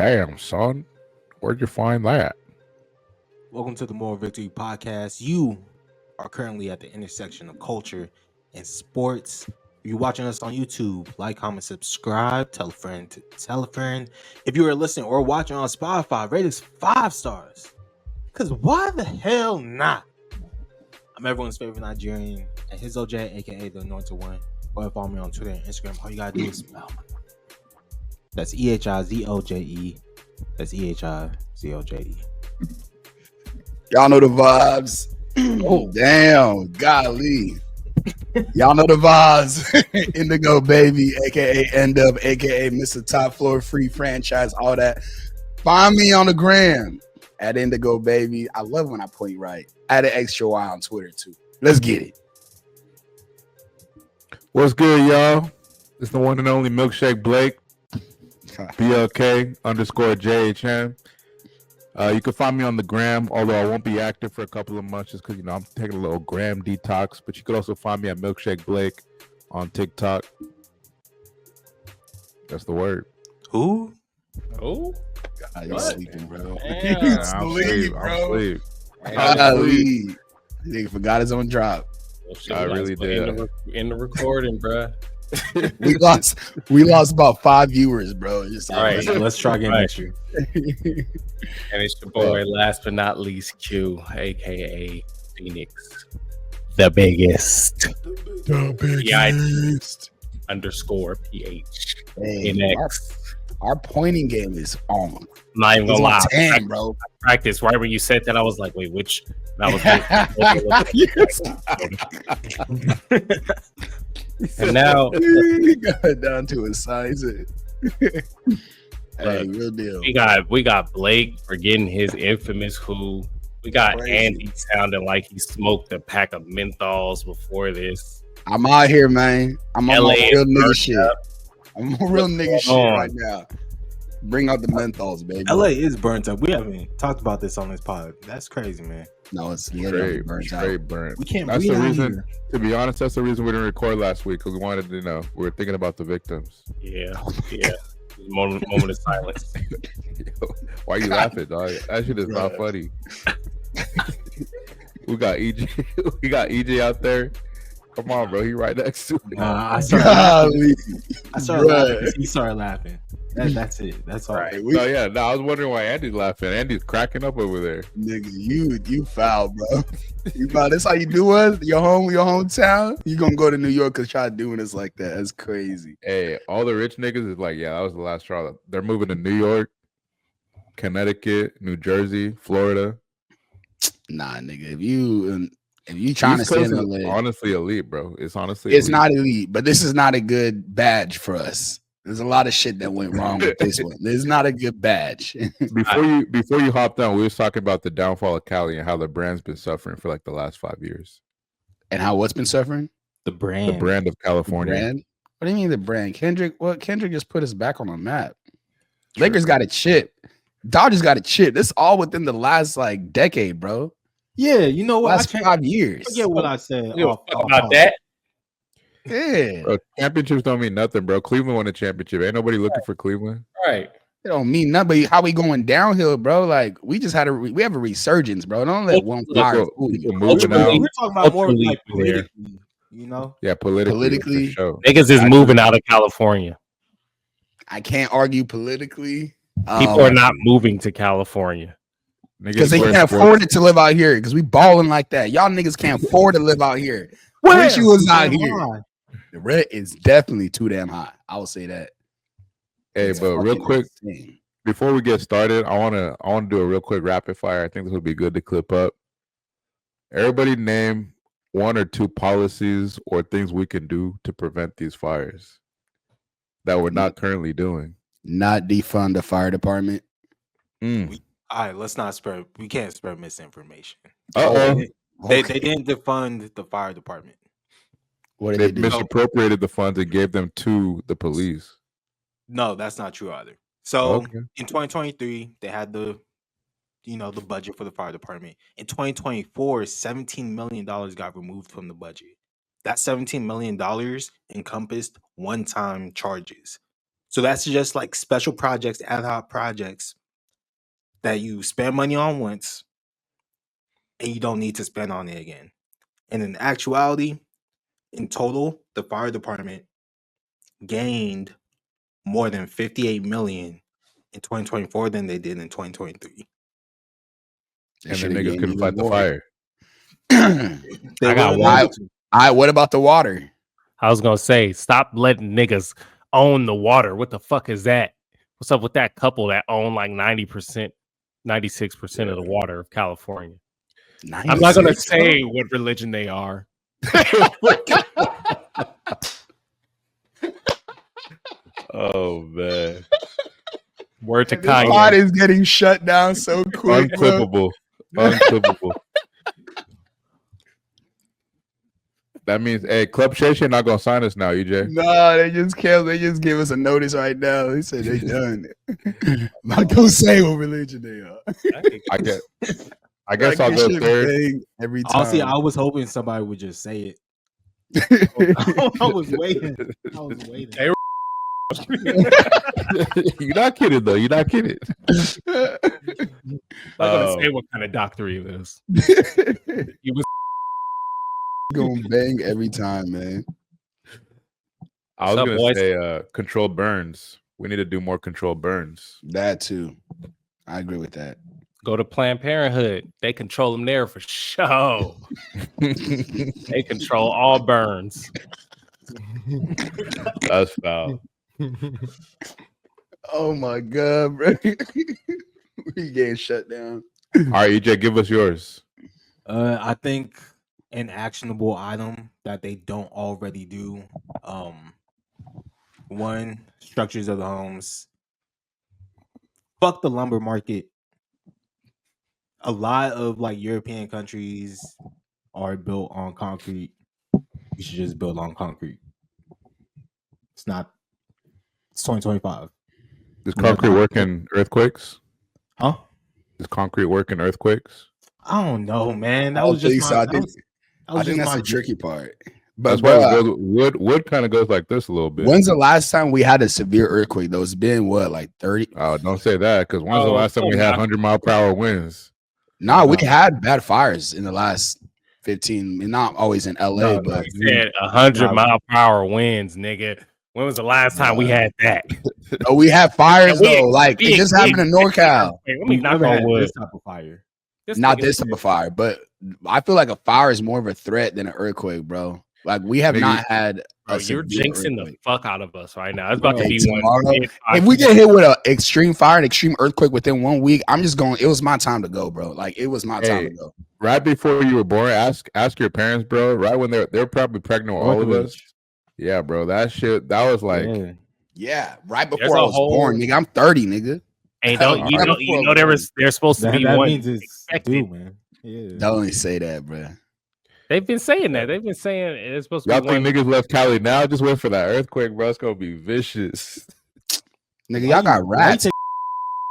Damn, son. Where'd you find that? Welcome to the Moral Victory Podcast. You are currently at the intersection of culture and sports. If you're watching us on YouTube, like, comment, subscribe, tell a friend to tell a friend. If you are listening or watching on Spotify, rate us 5 stars. Because why the hell not? I'm everyone's favorite Nigerian, Ehizoje, aka the Anointed One. Or follow me on Twitter and Instagram. All you gotta do is smell. That's Ehizoje. That's Ehizoje. Y'all know the vibes. Oh, damn. Golly. Y'all know the vibes. Indigobby, a.k.a. End-Up, a.k.a. Mr. Top Floor Free Franchise, all that. Find me on the gram at Indigobby. I love when I point right. Add an extra Y on Twitter, too. Let's get it. What's good, y'all? It's the one and only Milkshake Blake. BLK_JHM. You can find me on the gram, although I won't be active for a couple of months just because, I'm taking a little gram detox. But you could also find me at Milkshake Blake on TikTok. That's the word. Who? God, you sleeping, bro. I'm Sleep, bro. asleep. Golly. Nigga forgot his own drop. I really did. In the recording, bro. We lost about 5 viewers, bro. Just All right, Let's try again next year. And it's your boy, last but not least, Q, aka Phoenix, the biggest. _PH. Hey, NX. our pointing game is on. Not even It's gonna lie. on 10, bro. Practice. Right when you said that, I was like, wait, which? That was And now He got it down to his size. Hey, real deal. we got Blake for getting his infamous who. We got Crazy. Andy sounding like he smoked a pack of menthols before this. I'm out here, man. I'm on LA my real nigga burnt shit. up. I'm on real nigga shit on? right now. Bring out the menthols, baby. LA is burnt up. We haven't talked about this on this pod. That's crazy, man. No, it's literally burnt out. Straight burnt. We can't That's breathe the out reason. here. To be honest, that's the reason we didn't record last week because we wanted to, we were thinking about the victims. Yeah. Moment of silence. Why are you laughing, dog? That shit is not funny. We got EJ. We got EJ out there. Come on, bro. He right next to me. I started Golly. laughing 'cause he started laughing. That's it. That's all. Right, I was wondering why Andy's laughing. Andy's cracking up over there. nigga, you foul, bro. You foul. That's how you do us? Your hometown? You gonna go to New York and try doing us like that? That's crazy. Hey, all the rich niggas is like, yeah, that was the last straw. They're moving to New York, Connecticut, New Jersey, Florida. Nah, nigga. If you trying to East stay Coast in is LA, honestly elite, bro. It's honestly it's elite. not elite, but this is not a good badge for us. There's a lot of shit that went wrong with this one. This is not a good badge. Before you hopped on, we was talking about the downfall of Cali and how the brand's been suffering for like the last 5 years. And how what's been suffering? The brand. The brand of California. Brand? What do you mean the brand? Kendrick just put us back on the map. Lakers got a chip. Dodgers got a chip. This all within the last like decade, bro. Yeah, you know what? Last 5 years. Forget what I said. You don't fuck about that. Yeah. Bro, championships don't mean nothing, bro. Cleveland won a championship. Ain't nobody looking for Cleveland. Right. It don't mean nothing, but how we going downhill, bro? Like we just had we have a resurgence, bro. Don't let one fire fool you. People moving out. We're talking about more Ultimately, like there. politically, you know? Yeah, politically. Politically. For sure. Niggas is moving out of California. I can't argue politically. People are not moving to California. Because they can't afford it to live out here. Because we balling like that. Y'all niggas can't afford to live out here. Wish you was out here. The rent is definitely too damn high. I will say that. Hey, It's but real fucking quick, insane. before we get started, I wanna do a real quick rapid fire. I think this would be good to clip up. Everybody name 1 or 2 policies or things we can do to prevent these fires that we're not currently doing. Not defund the fire department. All right, let's not spread. We can't spread misinformation. Uh-oh. They didn't defund the fire department. What did They they do? misappropriated the funds and gave them to the police. No, that's not true either. So Okay. in 2023, they had the budget for the fire department. In 2024, $17 million got removed from the budget. That $17 million encompassed one-time charges. So that's just like special projects, ad hoc projects that you spend money on once and you don't need to spend on it again. And in actuality, in total, the fire department gained more than 58 million in 2024 than they did in 2023. And the niggas couldn't fight the fire. They I got weren't one. able to. What about the water? I was gonna say, stop letting niggas own the water. What the fuck is that? What's up with that couple that own like 90%, 96% of the water of California? 96, I'm not gonna say what religion they are. Oh man. Word to This pod Kanye. is getting shut down so quick. Unclippable. Unclippable. That means, hey, Club Shay not gonna sign us now, EJ. No, they just canceled. They just gave us a notice right now. They said they done. I'm not gonna say what religion they are. I guess I'll go third. Every time. Honestly, I was hoping somebody would just say it. I was waiting. Hey, You're not kidding though. You're not kidding. I'm not gonna say what kind of doctor he is. He was Gonna bang every time, man. I was What's up, gonna boys? say controlled burns. We need to do more controlled burns. That too. I agree with that. go to Planned Parenthood. They control them there for sure. They control all burns. That's foul. Oh my god, bro. We getting shut down. All right, EJ, give us yours. I think an actionable item that they don't already do. One, structures of the homes. Fuck the lumber market. A lot of like European countries are built on concrete. You should just build on concrete. It's 2025. Does concrete work in earthquakes? Huh? Does concrete work in earthquakes? I don't know, man. I That was just think so. my, I think that's the tricky part. But That's why it goes, wood kind of goes like this a little bit. when's the last time we had a severe earthquake? Though it's been what, like 30? Oh, don't say that, because when's the last time we had 100-mile-per-hour winds? No, we had bad fires in the last 15. Not always in LA, but you said 100-mile-per-hour winds, nigga. When was the last time we had that? Oh, we had fires Yeah, though. Like it just happened in NorCal. Let me We've knock never on had wood. this type of fire. Not this type of fire, but I feel like a fire is more of a threat than an earthquake, bro. Like we have not had. Bro, you're jinxing the fuck out of us right now. It's about to Hey, be tomorrow, one. if we get hit with an extreme fire, an extreme earthquake within 1 week, I'm just going. It was my time to go, bro. Like it was my time to go. Right before you were born, ask your parents, bro. Right when they're probably pregnant with all of us. Yeah, bro. That shit. That was like. Yeah, right before I was born, nigga. I'm 30, nigga. And don't you know there's supposed to be that one. means it's due, man. Yeah. Don't only say that, bro. They've been saying that. They've been saying it's supposed to Y'all be think one. niggas left Cali now? Just wait for that earthquake, bro. It's gonna be vicious. Nigga, y'all got rats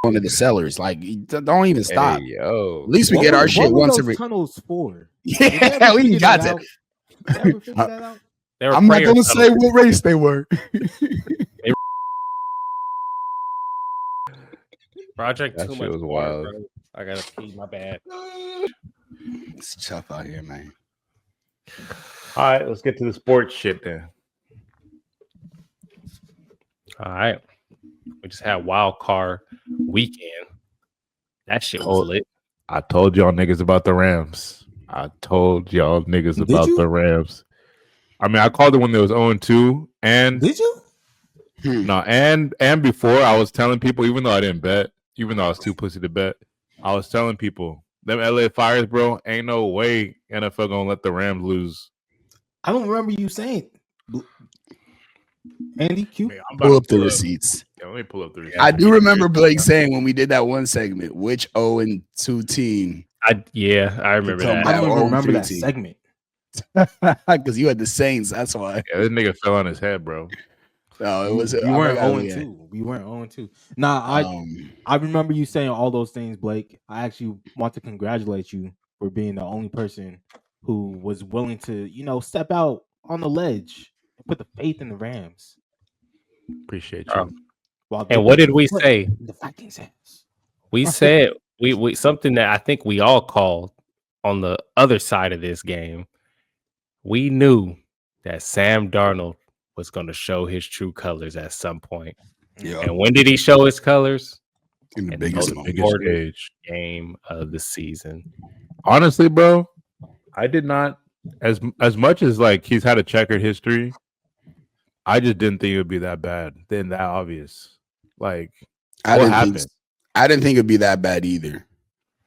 under the cellars. Like, don't even stop. Hey, yo. At least we get our shit once every. Tunnels for? Yeah, we got that. Ever figure that out? I'm not gonna say what race they were. Project That too shit much was wild. bro. I gotta pee. My bad. It's tough out here, man. All right, let's get to the sports shit then. All right, we just had wild card weekend. That shit was lit. I told y'all niggas about the Rams. I told y'all niggas about the Rams. I mean, I called it when there was 0-2, and did you? No, and before I was telling people, even though I didn't bet, even though I was too pussy to bet, I was telling people, them LA Fires, bro, ain't no way NFL gonna let the Rams lose. I don't remember you saying. Andy Q. Pull up the receipts. Yeah, let me pull up the receipts. I do remember Blake saying when we did that one segment, which 0-2 team. I remember that. I don't even remember that segment. Because you had the Saints, that's why. Yeah, this nigga fell on his head, bro. No, it was. We weren't 0-2. We weren't 0-2. Nah, I remember you saying all those things, Blake. I actually want to congratulate you for being the only person who was willing to, step out on the ledge and put the faith in the Rams. Appreciate you. And what did we say? The Vikings ass. We said we something that I think we all called on the other side of this game. We knew that Sam Darnold was going to show his true colors at some point. Yeah, And when did he show his colors? in the In biggest the moment. biggest important stage. game of the season. Honestly, bro, I did not as much as like he's had a checkered history. I just didn't think it would be that bad, then that obvious. Like, I what didn't happened? think I didn't think it'd be that bad either.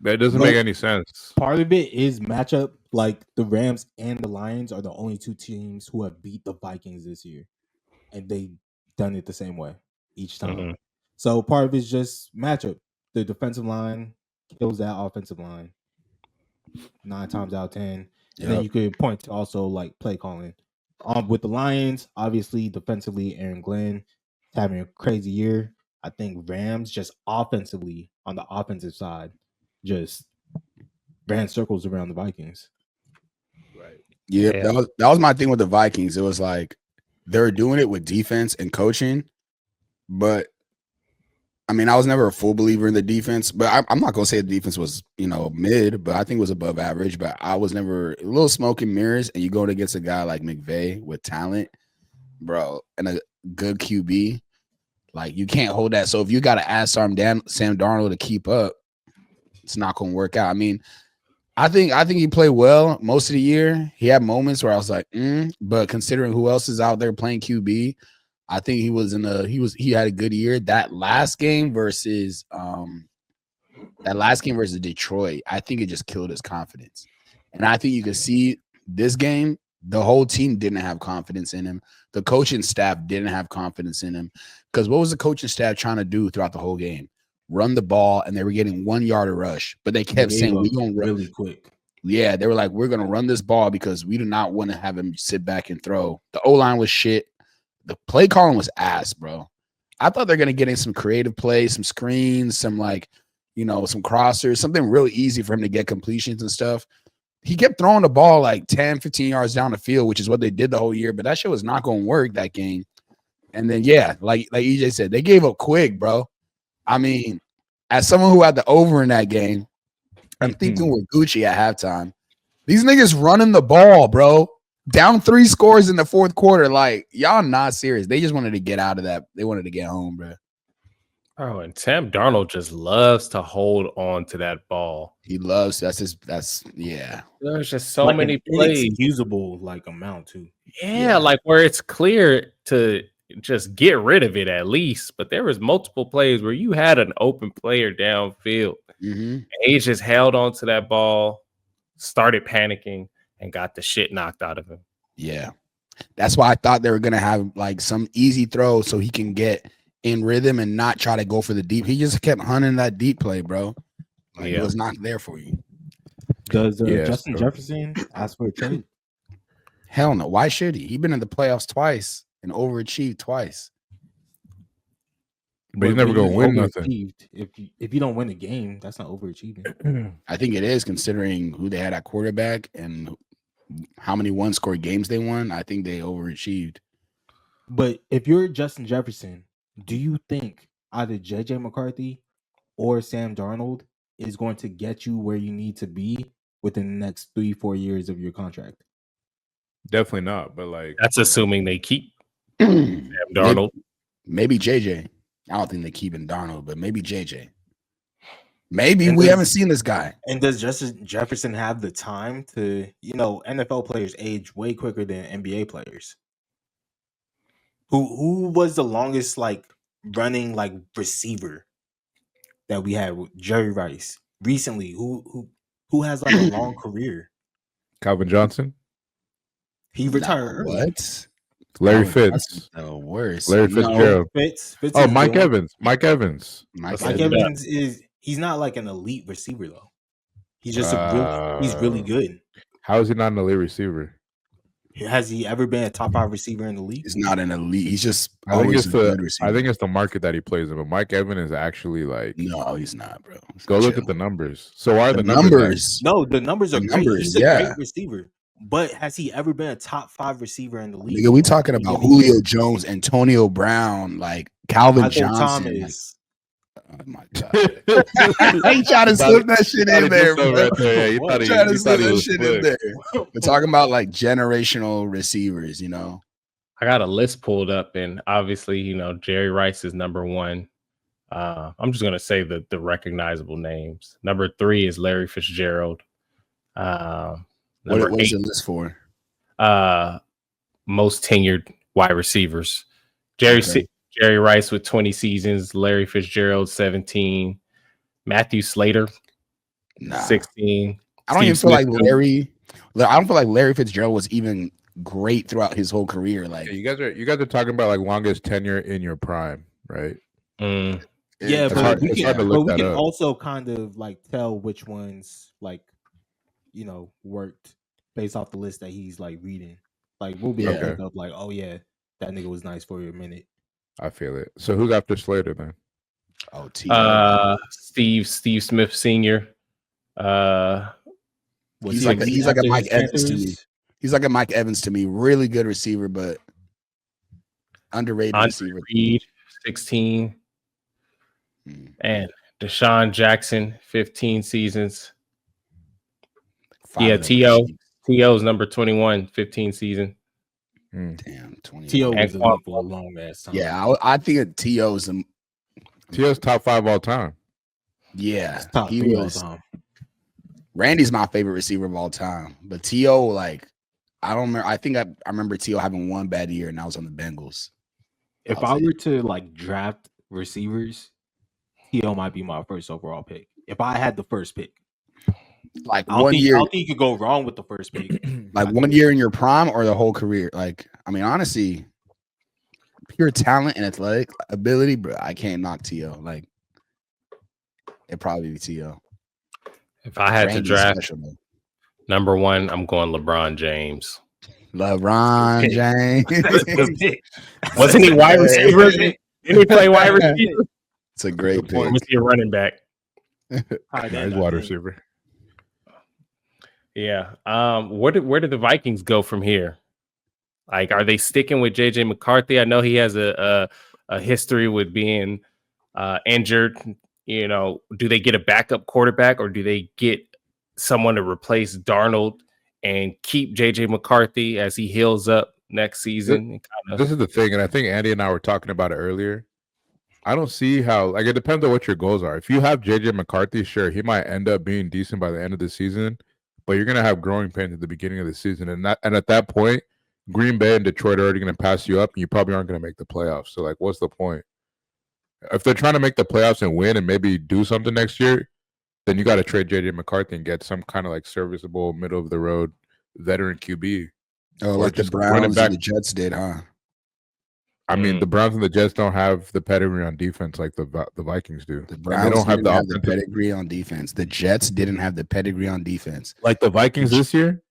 That doesn't But- make any sense. Part of it is matchup. Like the Rams and the Lions are the only two teams who have beat the Vikings this year, and they done it the same way each time. Mhm. So part of it is just matchup. The defensive line kills that offensive line 9 times out of 10. And then Yep. you could point to also like play calling. With the Lions, obviously defensively, Aaron Glenn having a crazy year. I think Rams just offensively on the offensive side just ran circles around the Vikings. Yeah, Yeah. that was my thing with the Vikings. It was like they were doing it with defense and coaching, but I mean, I was never a full believer in the defense. But I'm not gonna say the defense was mid, but I think it was above average. But I was never a little smoke and mirrors. And you go against a guy like McVay with talent, bro, and a good QB, like you can't hold that. So if you got to ask Sam Darnold to keep up, it's not gonna work out. I mean, I think he played well most of the year. He had moments where I was like, but considering who else is out there playing QB, I think he had a good year. That last game versus Detroit, I think it just killed his confidence. And I think you can see this game, the whole team didn't have confidence in him. The coaching staff didn't have confidence in him. Because what was the coaching staff trying to do throughout the whole game? Run the ball, and they were getting 1 yard of rush, but they kept saying we're gonna run really quick. Yeah, they were like, we're gonna run this ball because we do not want to have him sit back and throw. The O-line was shit. The play calling was ass, bro. I thought they're gonna get in some creative plays, some screens, some some crossers, something really easy for him to get completions and stuff. He kept throwing the ball like 10, 15 yards down the field, which is what they did the whole year, but that shit was not gonna work that game. And then like EJ said, they gave up quick, bro. I mean, as someone who had the over in that game, I'm thinking with Gucci at halftime. These niggas running the ball, bro. Down 3 scores in the fourth quarter. Like, y'all not serious. They just wanted to get out of that. They wanted to get home, bro. Oh, and Sam Darnold just loves to hold on to that ball. He loves that's There's just so many plays. Usable like amount too. Yeah, like where it's clear to just get rid of it at least. But there was multiple plays where you had an open player downfield. And he just held on to that ball, started panicking, and got the shit knocked out of him. Yeah. That's why I thought they were going to have like some easy throw so he can get in rhythm and not try to go for the deep. He just kept hunting that deep play, bro. Like, it was not there for you. Does Justin Jefferson ask for a trade? Hell no. Why should he? He's been in the playoffs twice and overachieved twice. But he's never going to win nothing. If you don't win a game, that's not overachieving. I think it is, considering who they had at quarterback and how many one-score games they won. I think they overachieved. But if you're Justin Jefferson, do you think either JJ McCarthy or Sam Darnold is going to get you where you need to be within the next 3-4 years of your contract? Definitely not. But like, that's assuming they keep Sam Darnold. Maybe JJ. I don't think they're keeping Darnold, but maybe JJ. Maybe we haven't seen this guy. And does Justin Jefferson have the time to, NFL players age way quicker than NBA players? Who was the longest running receiver that we had with Jerry Rice recently? Who has a long career? Calvin Johnson. He retired early. What? Larry Fitz. The worst. Larry Fitzgerald. Fitz Mike Evans. Mike Evans. Mike Evans he's not like an elite receiver though. He's just he's really good. How is he not an elite receiver? Has he ever been a top 5 receiver in the league? He's not an elite. He's just I think always a good receiver. I think it's the market that he plays in. But Mike Evans is actually no, he's not, bro. Go look at the numbers. So why are the numbers? No, the numbers are great. He's a yeah. great receiver. But has he ever been a top 5 receiver in the league? Nigga, we talking about Julio Jones, Antonio Brown, Calvin Michael Johnson. Thomas. Oh my God. I ain't trying to slip that shit in there, bro. Right there. Yeah, you thought Trying to he slip that was shit slick. in there. We're talking about like generational receivers, you know. I got a list pulled up, and obviously, you know, Jerry Rice is number one. I'm just gonna say the recognizable names. Number 3 is Larry Fitzgerald. Number What is 8, the list for? most tenured wide receivers. Okay. Jerry Rice with 20 seasons, Larry Fitzgerald 17, Matthew Slater 16. I don't even feel like Larry. I don't feel like Larry Fitzgerald was even great throughout his whole career. Like you guys are talking about like longest tenure in your prime, right? Yeah, It's but hard- we it's can, hard to but look we that can up. also kind of like tell which ones like, you know, worked based off the list that he's like reading. Like we'll be able to Okay. pick up like, oh yeah, that nigga was nice for a minute. I feel it. So who's after Slater then? Oh, T.O. Steve Smith Sr. He's like a Mike Evans to me. Panthers? He's like a Mike Evans to me. Really good receiver, but underrated Andre receiver. Reed 16, and Deshaun Jackson 15 seasons. Yeah, T.O.'s number 21, 15 season. Damn, 20. T.O. was in the league for a long ass time. Yeah, I think T.O.'s T.O.'s top 5 all time. Yeah, top he 3 all was. time. Randy's my favorite receiver of all time, but T.O. like I don't remember. I think I remember T.O. having one bad year, and I was on the Bengals. If I were to like draft receivers, T.O. might be my first overall pick. If I had the first pick, like I don't one think, year, I don't think you could go wrong with the first pick. like 1 year in your prime or the whole career. Like, I mean, honestly, pure talent and athletic ability, bro. I can't knock T.O. Like, it'd probably be T.O. If I had Randy's to draft special, though. number 1, I'm going LeBron James. LeBron James. Wasn't he wide receiver? Didn't he play wide receiver? It's a great pick. Or was he a running back? He's wide receiver. Yeah. Where do the Vikings go from here? Like, are they sticking with JJ McCarthy? I know he has a history with being injured. You know, do they get a backup quarterback, or do they get someone to replace Darnold and keep JJ McCarthy as he heals up next season? This is the thing, and I think Andy and I were talking about it earlier. I don't see how, like, it depends on what your goals are. If you have JJ McCarthy, sure, he might end up being decent by the end of the season, but you're gonna have growing pains at the beginning of the season, and at that point, Green Bay and Detroit are already gonna pass you up, and you probably aren't gonna make the playoffs. So, like, what's the point? If they're trying to make the playoffs and win and maybe do something next year, then you got to trade JJ McCarthy and get some kind of like serviceable, middle of the road veteran QB. Oh, like the Browns and the Jets did, huh? I mean, the Browns and the Jets don't have the pedigree on defense like the Vikings do. The Browns don't have the pedigree on defense. The Jets didn't have the pedigree on defense. Like the Vikings this year?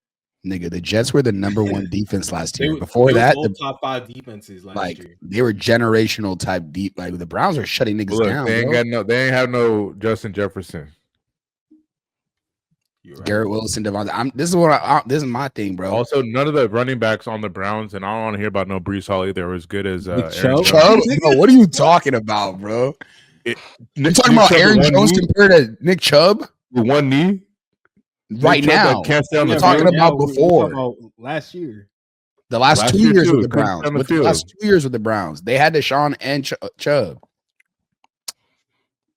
Nigga, the Jets were the number 1 defense last year. Before that, the top 5 defenses last year. They were generational type deep. Like the Browns are shutting niggas down. They ain't have no Justin Jefferson. Right. Garrett Wilson, Devontae. This is my thing, bro. Also, none of the running backs on the Browns, and I don't want to hear about no Breece Hall either, are as good as Aaron Jones. Bro, what are you talking about, bro? You talking about Aaron Jones compared to Nick Chubb? With one knee? Right now. Can't stay on the talking about before. About last year. The last 2 years with the Browns. The last 2 years with the Browns. They had Deshaun and Chubb.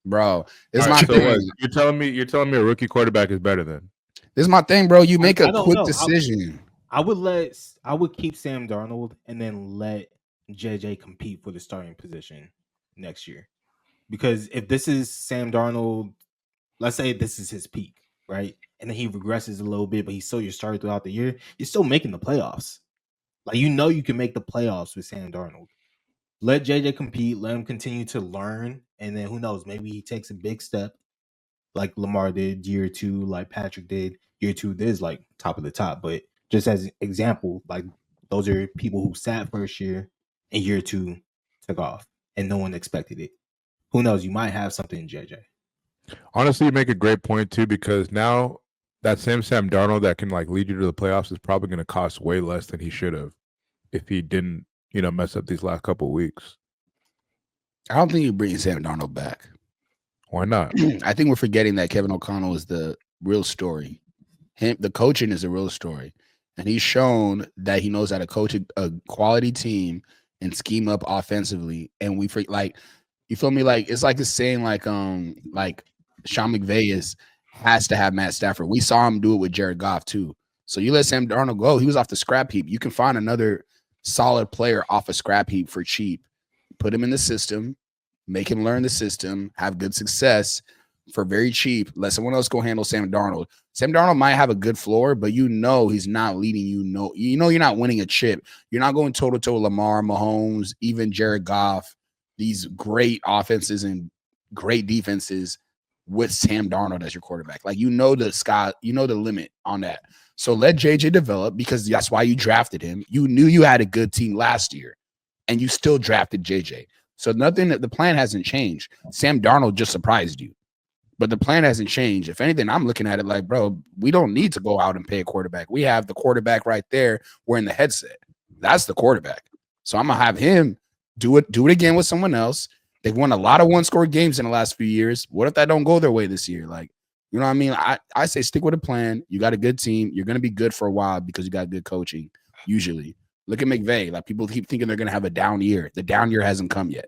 Bro, this is my thing. You're telling me a rookie quarterback is better than? This is my thing, bro. You make a quick decision. I would keep Sam Darnold and then let JJ compete for the starting position next year. Because if this is Sam Darnold, let's say this is his peak, right? And then he regresses a little bit, but he's still your starter throughout the year, you're still making the playoffs. Like, you know you can make the playoffs with Sam Darnold. Let JJ compete, let him continue to learn, and then who knows, maybe he takes a big step like Lamar did year 2, like Patrick did year 2. This is like top of the top, but just as an example, like those are people who sat first year and year 2 took off and no one expected it. Who knows, you might have something in JJ. Honestly, you make a great point too, because now that same Sam Darnold that can like lead you to the playoffs is probably going to cost way less than he should have if he didn't, mess up these last couple of weeks. I don't think you bring Sam Darnold back. Why not? I think we're forgetting that Kevin O'Connell is the real story. The coaching is the real story, and he's shown that he knows how to coach a quality team and scheme up offensively. And you feel me? Like it's like a saying, like Sean McVay has to have Matt Stafford. We saw him do it with Jared Goff too. So you let Sam Darnold go. He was off the scrap heap. You can find another solid player off a scrap heap for cheap. Put him in the system, make him learn the system, have good success for very cheap. Let someone else go handle Sam Darnold. Sam Darnold might have a good floor, but he's not leading you. You're not winning a chip. You're not going toe-to-toe Lamar, Mahomes, even Jared Goff, these great offenses and great defenses with Sam Darnold as your quarterback. Like, the limit on that. So let JJ develop, because that's why you drafted him. You knew you had a good team last year, and you still drafted JJ. So the plan hasn't changed. Sam Darnold just surprised you. But the plan hasn't changed. If anything, I'm looking at it like, bro, we don't need to go out and pay a quarterback. We have the quarterback right there wearing the headset. That's the quarterback. So I'm going to have him do it again with someone else. They've won a lot of one-score games in the last few years. What if that don't go their way this year? Like, you know what I mean? I say stick with a plan. You got a good team. You're going to be good for a while because you got good coaching, usually. Look at McVay. Like, people keep thinking they're going to have a down year. The down year hasn't come yet.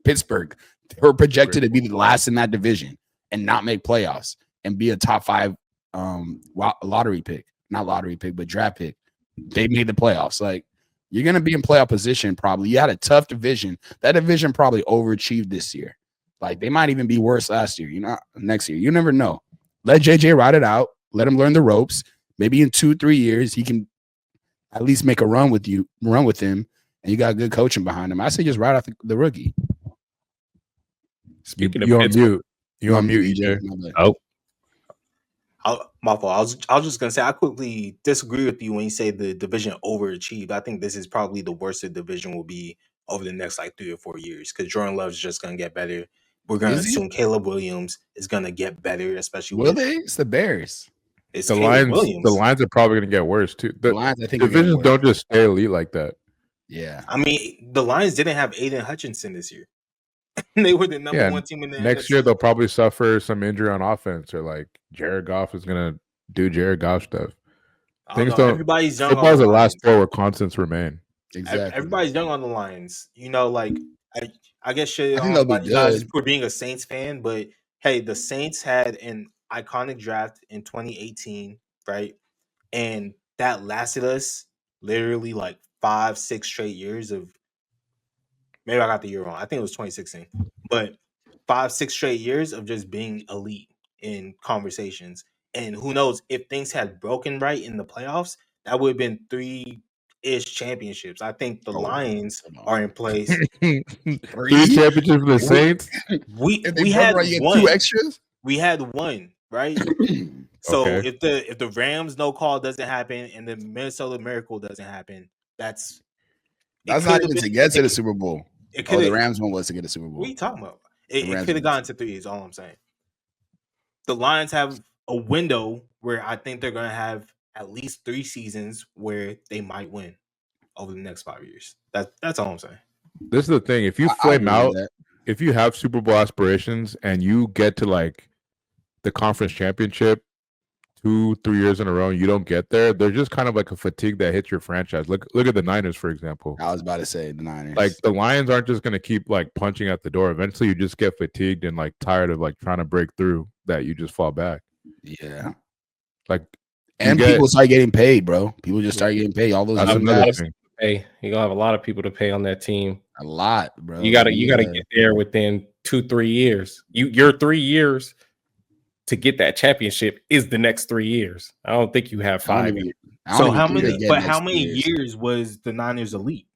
Pittsburgh, they were projected to be the last in that division and not make playoffs and be a top 5 lottery pick. Not lottery pick, but draft pick. They made the playoffs. Like, you're going to be in playoff position probably. You had a tough division. That division probably overachieved this year. Like, they might even be worse next year. You never know. Let JJ ride it out. Let him learn the ropes. Maybe in 2-3 years, he can at least make a run with him, and you got good coaching behind him. I say just ride out the rookie. Speaking of You on Pittsburgh, mute. You on mute, EJ. oh, My fault. I was just gonna say I quickly disagree with you when you say the division overachieved. I think this is probably the worst the division will be over the next 3 or 4 years, because Jordan Love is just gonna get better. We're gonna assume Caleb Williams is gonna get better, especially Will they? It's the Bears. It's The Caleb Lions. Williams. The Lions are probably going to get worse too. The Lions, I think, divisions don't just stay elite like that. Yeah. I mean, the Lions didn't have Aiden Hutchinson this year. They were the number one team in the next NFC. year. They'll probably suffer some injury on offense, or like Jared Goff is going to do Jared Goff stuff. Things don't. Everybody's young. Football's the last sport where constants remain. Exactly. Everybody's young on the Lions. I guess shit I think they'll on be you guys good. for being a Saints fan, but hey, the Saints had an iconic draft in 2018, right? And that lasted us literally 5-6 straight years of. Maybe I got the year wrong. I think it was 2016, but 5-6 straight years of just being elite in conversations. And who knows, if things had broken right in the playoffs, that would have been 3-ish championships. I think the Lions are in place. 3 championships for the Saints. We had you one. 2 extras. We had one, right? So Okay. if the Rams no call doesn't happen and the Minnesota Miracle doesn't happen, that's not even to get to the Super Bowl. The Rams one was to get the Super Bowl. What are you talking about? It could have gotten to 3 is all I'm saying. The Lions have a window where I think they're going to have at least 3 seasons where they might win over the next 5 years. That's all I'm saying. This is the thing. If you flame out, if you have Super Bowl aspirations and you get to the conference championship 2-3 years in a row, and you don't get there, there's just kind of like a fatigue that hits your franchise. Look at the Niners, for example. I was about to say the Niners. Like, the Lions aren't just going to keep punching at the door. Eventually, you just get fatigued and tired of trying to break through, that you just fall back. Yeah. And people start getting paid, bro. People just start getting paid. All those hey, you're gonna have a lot of people to pay on that team. A lot, bro. You gotta get there within 2-3 years. Your 3 years to get that championship is the next 3 years. I don't think you have 5 years. So how many years was the Niners elite?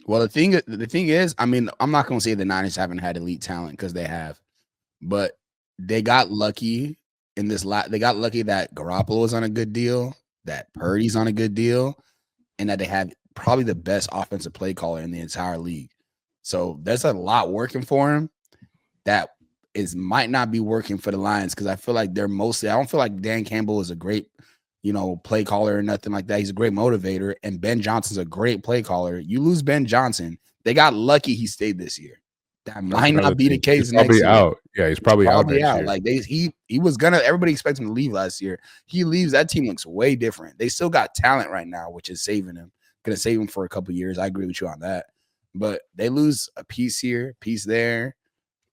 Well, the thing is, I mean, I'm not gonna say the Niners haven't had elite talent, because they have, but they got lucky in this they got lucky that Garoppolo is on a good deal, that Purdy's on a good deal, and that they have probably the best offensive play caller in the entire league. So there's a lot working for him that might not be working for the Lions, because I feel like I don't feel like Dan Campbell is a great, play caller or nothing like that. He's a great motivator, and Ben Johnson's a great play caller. You lose Ben Johnson, They got lucky he stayed this year. That might another not be the thing. case He's next probably year. out. Yeah, he's probably out next year. Like he was gonna. Everybody expected him to leave last year. He leaves. That team looks way different. They still got talent right now, which is saving him. Gonna save him for a couple years. I agree with you on that. But they lose a piece here, piece there.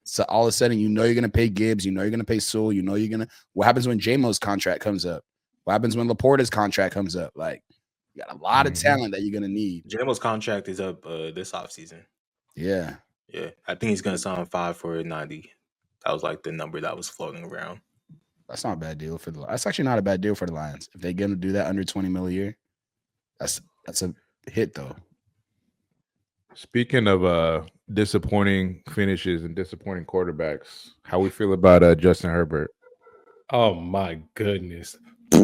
So all of a sudden, you know you're gonna pay Gibbs. You know you're gonna pay Sewell. You know you're gonna. What happens when J-Mo's contract comes up? What happens when Laporta's contract comes up? Like you got a lot of talent that you're gonna need. J-Mo's contract is up this offseason. Yeah. Yeah, I think he's gonna sign 5 for 90. That was like the number that was floating around. That's not a bad deal for the. That's actually not a bad deal for the Lions. If they're gonna do that under $20 million a year, that's a hit though. Speaking of disappointing finishes and disappointing quarterbacks, how we feel about Justin Herbert? Oh my goodness. It's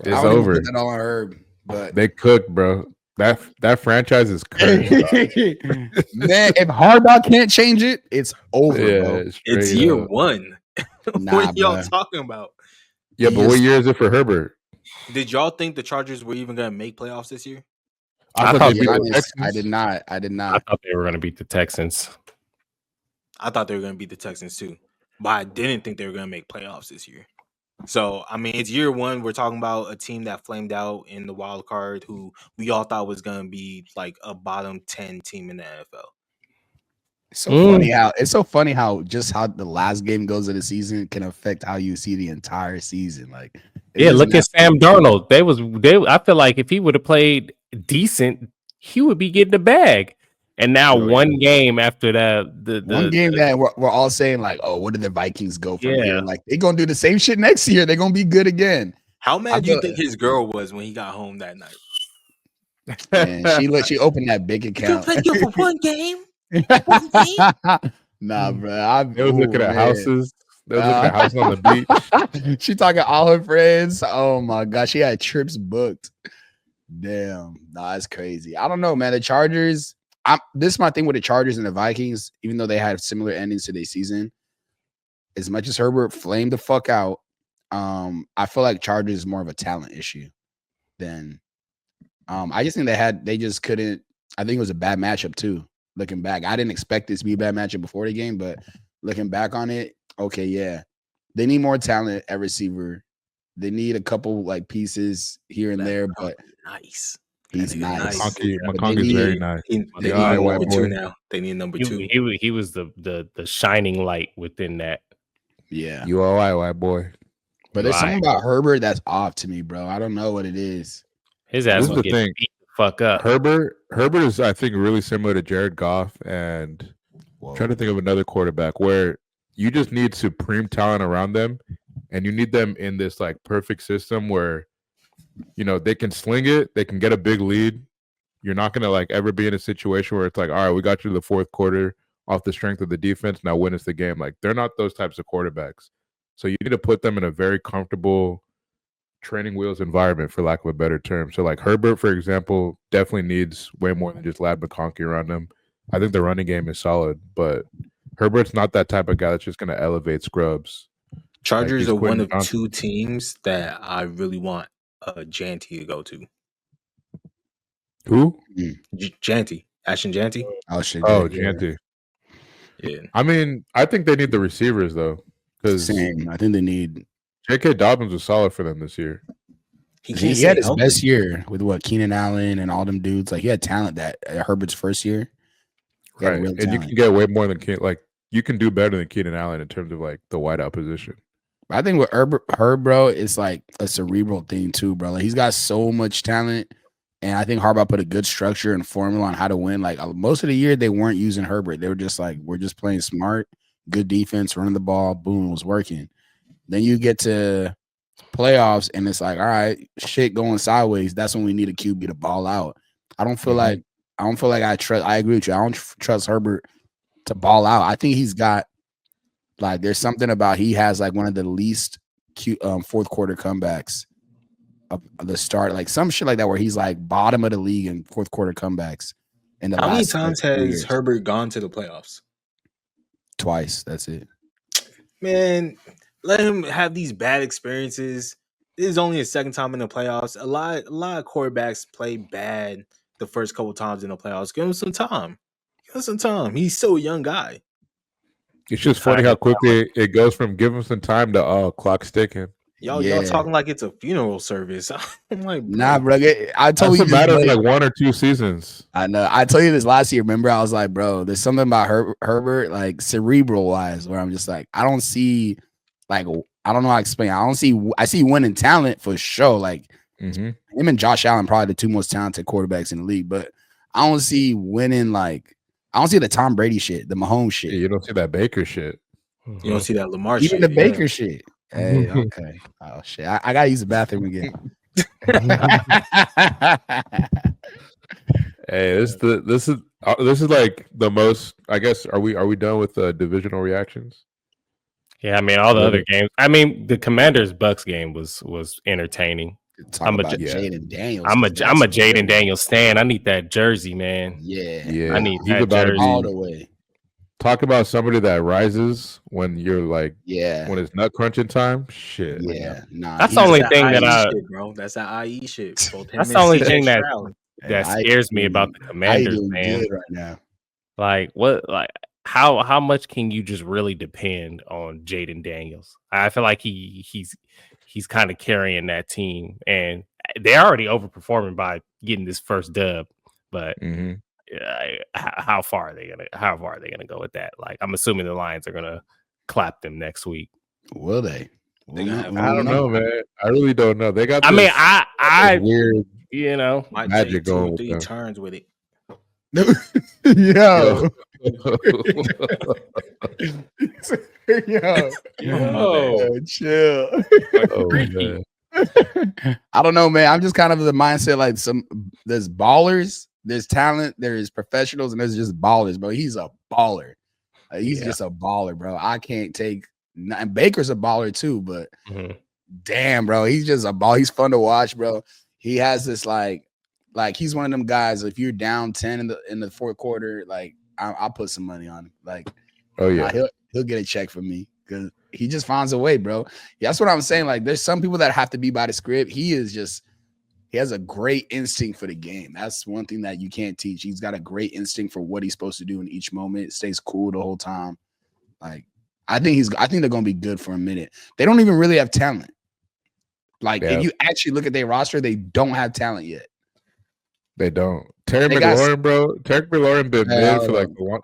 I wouldn't over. put that all on Herb, but They cooked, bro. That franchise is cursed. man, if Harbaugh can't change it, it's over, bro. It's year one. Nah, what y'all bruh. talking about? Yeah, but what year is it for Herbert? Did y'all think the Chargers were even gonna make playoffs this year? I thought they beat the Texans. I did not. I thought they were going to beat the Texans. I thought they were gonna beat the Texans too, but I didn't think they were gonna make playoffs this year. So I mean, it's year one. We're talking about a team that flamed out in the wild card, who we all thought was gonna be like a bottom 10 team in the NFL. It's so funny how just how the last game goes of the season can affect how you see the entire season. Like, yeah, look at Sam Darnold. I feel like if he would have played decent, he would be getting the bag. And now one game after that, the game that we're all saying like, oh, what did the Vikings go from here? Like they're gonna do the same shit next year. They're gonna be good again. How mad do you think his girl was when he got home that night? Man, she opened that big account. You play for one game. Nah, bro. They was looking at houses. They was looking at houses on the beach. She talking all her friends. Oh my god, she had trips booked. Damn, nah, that's crazy. I don't know, man. The Chargers. This is my thing with the Chargers and the Vikings. Even though they had similar endings to their season, as much as Herbert flamed the fuck out, I feel like Chargers is more of a talent issue than. I just think they just couldn't. I think it was a bad matchup too. Looking back, I didn't expect this to be a bad matchup before the game, but looking back on it, okay, yeah, they need more talent at receiver. They need a couple like pieces here and there, but nice. He's nice. McConkey's very nice. They need number two now. They need number two. He was the shining light within that. Yeah, you all right, white boy. But there's something about Herbert that's off to me, bro. I don't know what it is. His ass was getting beat the fuck up. Herbert is, I think, really similar to Jared Goff, and I'm trying to think of another quarterback where you just need supreme talent around them, and you need them in this like perfect system where, you know, they can sling it, they can get a big lead. You're not gonna like ever be in a situation where it's like, all right, we got you to the fourth quarter off the strength of the defense. Now win us the game. Like they're not those types of quarterbacks. So you need to put them in a very comfortable training wheels environment, for lack of a better term. So like Herbert, for example, definitely needs way more than just Lad McConkey around him. I think the running game is solid, but Herbert's not that type of guy that's just going to elevate scrubs. Chargers are one of two teams that I really want Janty to go to. Who? Janty. Ashton Janty. Janty. Yeah. I mean, I think they need the receivers though, because I think they need. J.K. Dobbins was solid for them this year. He had his best year with Keenan Allen and all them dudes. Like he had talent that Herbert's first year. Right, and you can get way more than you can do better than Keenan Allen in terms of like the wideout position. I think with Herb, bro, it's like a cerebral thing too, bro. Like he's got so much talent, and I think Harbaugh put a good structure and formula on how to win. Like most of the year, they weren't using Herbert. They were just like, we're just playing smart, good defense, running the ball, boom, it was working. Then you get to playoffs, and it's like, all right, shit going sideways. That's when we need a QB to ball out. I don't feel like I trust. I agree with you. I don't trust Herbert to ball out. I think he's got like there's something about he has like one of the least fourth quarter comebacks of the start, like some shit like that, where he's like bottom of the league in fourth quarter comebacks. In the how many times has Herbert gone to the playoffs? Twice. That's it. Man, let him have these bad experiences. This is only his second time in the playoffs. A lot of quarterbacks play bad the first couple times in the playoffs. Give him some time. Give him some time. He's still a young guy. It's just funny how quickly it goes from give him some time to clock sticking. Y'all talking like it's a funeral service. I'm like, bro. Nah, bro. I told you a matter of like 1 or 2 seasons. I know. I told you this last year. Remember, I was like, bro, there's something about Herbert, like cerebral wise, where I'm just like, I don't see, like, I don't know how to explain. I see winning talent for sure. Like him and Josh Allen, probably the two most talented quarterbacks in the league, but I don't see winning. Like, I don't see the Tom Brady shit, the Mahomes shit. Yeah, you don't see that Baker shit. You don't see that Lamar Even shit. the Baker shit. Hey, okay. Oh shit. I gotta use the bathroom again. Hey, this is like the most. I guess are we done with the divisional reactions? Yeah, I mean all the other games. I mean the Commanders Bucks game was entertaining. I'm a Jaden Daniels. I'm a Jaden Daniels stan. I need that jersey, man. Yeah. I need that jersey all the way. Talk about somebody that rises when you're like, yeah, when it's nut crunching time. Shit. Yeah, nah. That's the only thing that shit, bro. That's that IE shit. That's the only thing that scares me about the Commanders, man. Good right now. Like what? Like how much can you just really depend on Jaden Daniels? I feel like he's kind of carrying that team, and they're already overperforming by getting this first dub, but. How far are they gonna go with that? Like, I'm assuming the Lions are gonna clap them next week. Will they? I don't know, man. I really don't know. They got. I weird, magic going. 3 turns with it. Yo. Chill. Man. I don't know, man. I'm just kind of the mindset like there's ballers. There's talent, there's professionals, and there's just ballers, bro. He's a baller. He's just a baller, bro. I can't take. And Baker's a baller too, but damn, bro, he's just a ball. He's fun to watch, bro. He has this like he's one of them guys. If you're down 10 in the fourth quarter, like I'll put some money on him. Like, he'll get a check from me because he just finds a way, bro. That's what I'm saying. Like, there's some people that have to be by the script. He has a great instinct for the game. That's one thing that you can't teach. He's got a great instinct for what he's supposed to do in each moment. It stays cool the whole time. Like, I think they're gonna be good for a minute. They don't even really have talent. Like, if you actually look at their roster, they don't have talent yet. They don't. Terry McLaurin, bro. Terry McLaurin been mid for like one.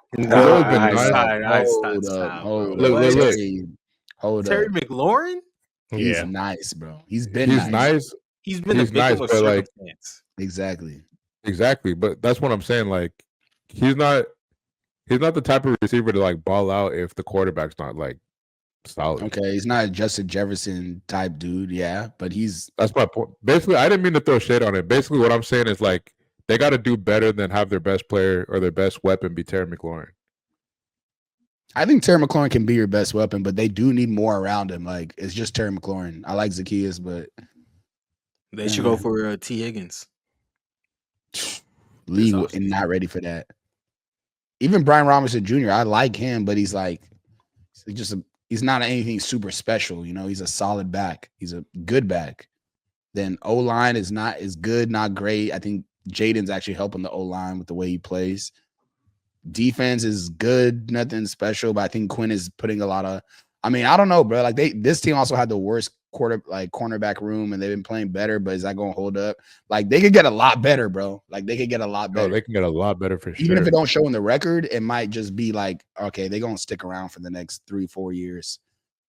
Hold up. Terry McLaurin? He's nice, bro. He's nice. He's been a victim of circumstance. Exactly. But that's what I'm saying. Like, he's not the type of receiver to like ball out if the quarterback's not like solid. Okay, he's not a Justin Jefferson type dude, but that's my point. Basically, I didn't mean to throw shade on it. Basically, what I'm saying is like they got to do better than have their best player or their best weapon be Terry McLaurin. I think Terry McLaurin can be your best weapon, but they do need more around him. Like, it's just Terry McLaurin. I like Zacchaeus, but they should go for T. Higgins. League and not ready for that. Even Brian Robinson Jr., I like him, but he's like he's not anything super special. You know, he's a solid back. He's a good back. Then O-line is not as good, not great. I think Jaden's actually helping the O-line with the way he plays. Defense is good, nothing special, but I think Quinn is putting a lot of. I mean, I don't know, bro. Like this team also had the worst cornerback room, and they've been playing better. But is that going to hold up? Like they could get a lot better, bro. Like they could get a lot better. No, they can get a lot better for sure. Even if it don't show in the record, it might just be like, okay, they're gonna stick around for the next 3-4 years,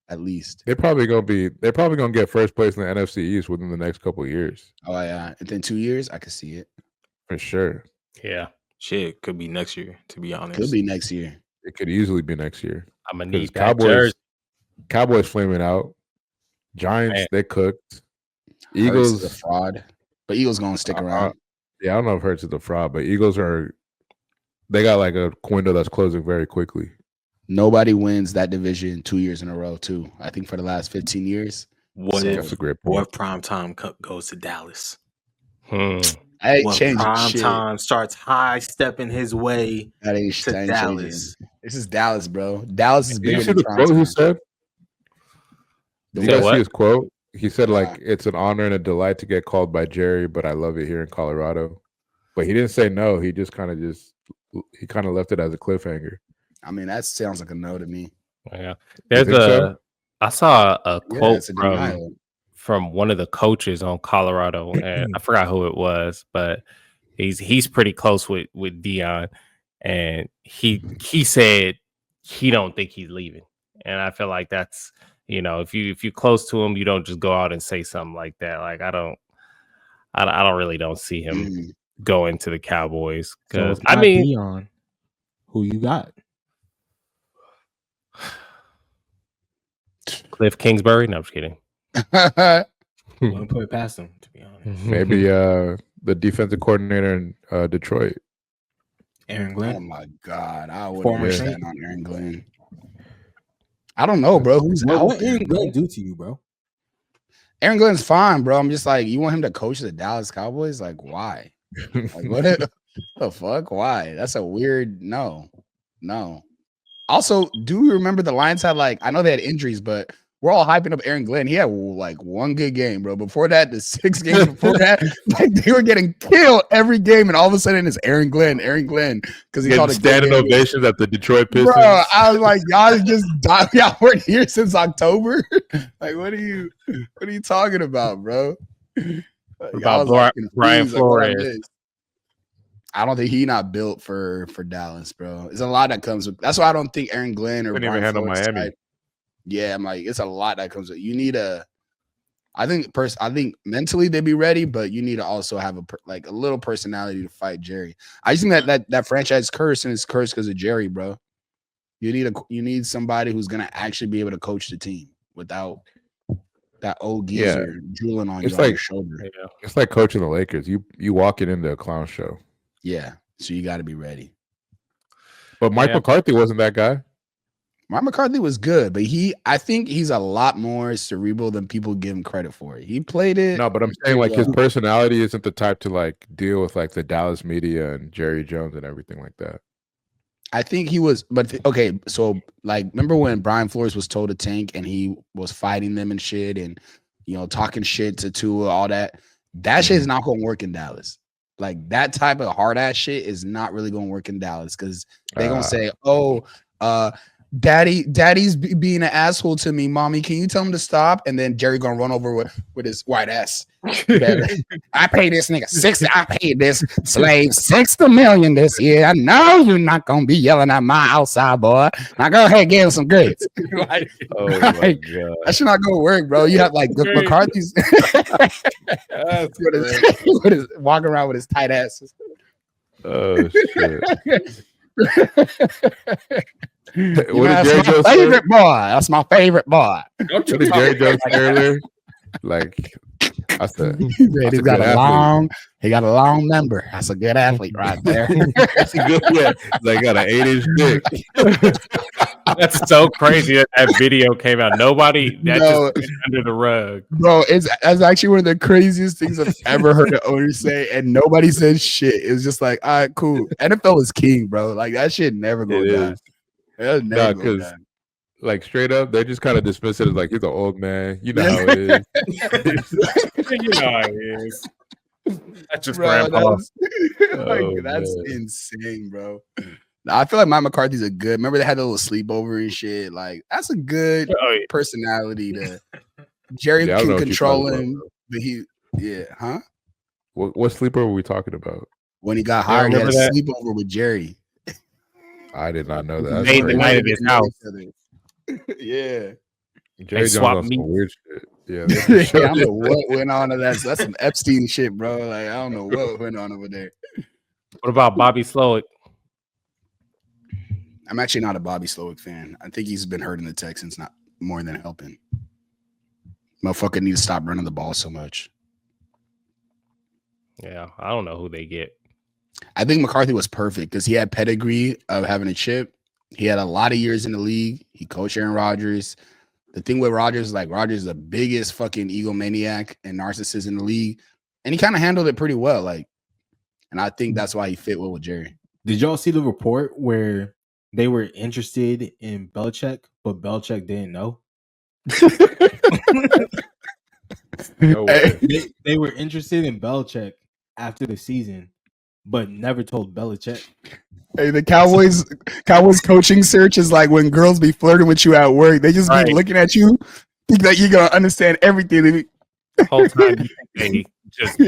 at least. They're probably gonna get first place in the NFC East within the next couple of years. Oh yeah, within 2 years, I could see it for sure. Yeah. Shit, could be next year, to be honest. Could be next year. It could easily be next year. I'm gonna need that Cowboys flaming out. Giants, they cooked. Eagles is a fraud, but Eagles gonna stick around. Yeah, I don't know if Hurts is a fraud, but Eagles they got like a window that's closing very quickly. Nobody wins that division 2 years in a row, too. I think for the last 15 years. That's a great point. What primetime goes to Dallas? Hey, prime time starts high stepping his way to Dallas. This is Dallas, bro. Dallas is bigger than the quote he said. Did you guys see his quote? He said, like, it's an honor and a delight to get called by Jerry, but I love it here in Colorado. But he didn't say no. He just kind of left it as a cliffhanger. I mean, that sounds like a no to me. Yeah, You think so? I saw a Yeah, quote it's a denial. from one of the coaches on Colorado, and I forgot who it was, but he's pretty close with Dion, and he said he don't think he's leaving, and I feel like that's, you know, if you close to him, you don't just go out and say something like that. Like I don't really don't see him going to the Cowboys, because I mean, Dion, who you got? Cliff Kingsbury. No, I'm just kidding. I wouldn't put it past him, to be honest. Maybe the defensive coordinator in Detroit. Aaron Oh Glenn. my God, I would Former wish Saint. that on Aaron Glenn. I don't know, bro. Who's out What there, Aaron bro? Glenn do to you, bro? Aaron Glenn's fine, bro. I'm just like, you want him to coach the Dallas Cowboys? Like, why? Like, what the fuck? Why? That's a weird no. Also, do you remember the Lions had, like, I know they had injuries, but we're all hyping up Aaron Glenn. He had like one good game, bro. Before that, the 6 games before that, like they were getting killed every game, and all of a sudden it's Aaron Glenn, because he called it standing ovations at the Detroit Pistons. Bro, I was like, y'all just died. Y'all weren't here since October. Like, what are you talking about, bro? About Brian Flores. I don't think he not built for Dallas, bro. There's a lot that comes with. That's why I don't think Aaron Glenn or Couldn't Brian even handle Flores Miami. type. Yeah, I'm like, it's a lot that comes with. You need I think mentally they'd be ready, but you need to also have a little personality to fight Jerry. I just think that franchise curse, and it's cursed because of Jerry, bro. You need somebody who's gonna actually be able to coach the team without that old geezer drooling on your shoulder. Yeah. It's like coaching the Lakers. You walking into a clown show. Yeah, so you got to be ready. But Mike McCarthy wasn't that guy. Mike McCarthy was good, but I think he's a lot more cerebral than people give him credit for. He played it. No, but I'm saying like his personality isn't the type to like deal with like the Dallas media and Jerry Jones and everything like that. I think he was, but okay. So like, remember when Brian Flores was told to tank and he was fighting them and shit, and talking shit to Tua, all that. That shit is not going to work in Dallas. Like that type of hard ass shit is not really going to work in Dallas because they're going to say, "Oh, Daddy's being an asshole to me, mommy. Can you tell him to stop?" And then Jerry gonna run over with his white ass. I paid this nigga I paid this slave $60 million this year. I know you're not gonna be yelling at my outside boy. Now go ahead, give him some grades. Like, oh my God. That should not go work, bro. You have like McCarthy's walking around with his tight asses. Oh shit. That's my favorite boy. What did Jerry Jones say earlier? Like, I said, he got a long member. That's a good athlete right there. That's a good, yeah. Like, got an 8-inch dick. That's so crazy that video came out. Nobody just under the rug, bro. That's actually one of the craziest things I've ever heard an owner say, and nobody says shit. It's just like, all right, cool. NFL is king, bro. Like that shit never goes down. It never goes down. Like straight up, they just kind of dismiss it as like he's an old man. You know how it is. You know how it is. That's just grandpa. That's insane, bro. I feel like Mike McCarthy's a good. Remember they had a little sleepover and shit. Like that's a good personality to. Jerry can control him, but huh? What sleepover were we talking about? When he got hired, he had a sleepover with Jerry. I did not know that. Made the night at his house. Yeah. Jerry Jones on some weird shit. Yeah. I don't know what went on to that. So that's some Epstein shit, bro. Like I don't know what went on over there. What about Bobby Slowick? I'm actually not a Bobby Slowick fan. I think he's been hurting the Texans not more than helping. Motherfucker need to stop running the ball so much. Yeah, I don't know who they get. I think McCarthy was perfect because he had pedigree of having a chip. He had a lot of years in the league. He coached Aaron Rodgers. The thing with Rodgers is like Rodgers is the biggest fucking egomaniac and narcissist in the league. And he kind of handled it pretty well. Like, and I think that's why he fit well with Jerry. Did y'all see the report where they were interested in Belichick, but Belichick didn't know? No way. They were interested in Belichick after the season, but never told Belichick. Hey, the Cowboys coaching search is like when girls be flirting with you at work. They just Right. be looking at you, think that you're gonna understand everything. The whole time you think they just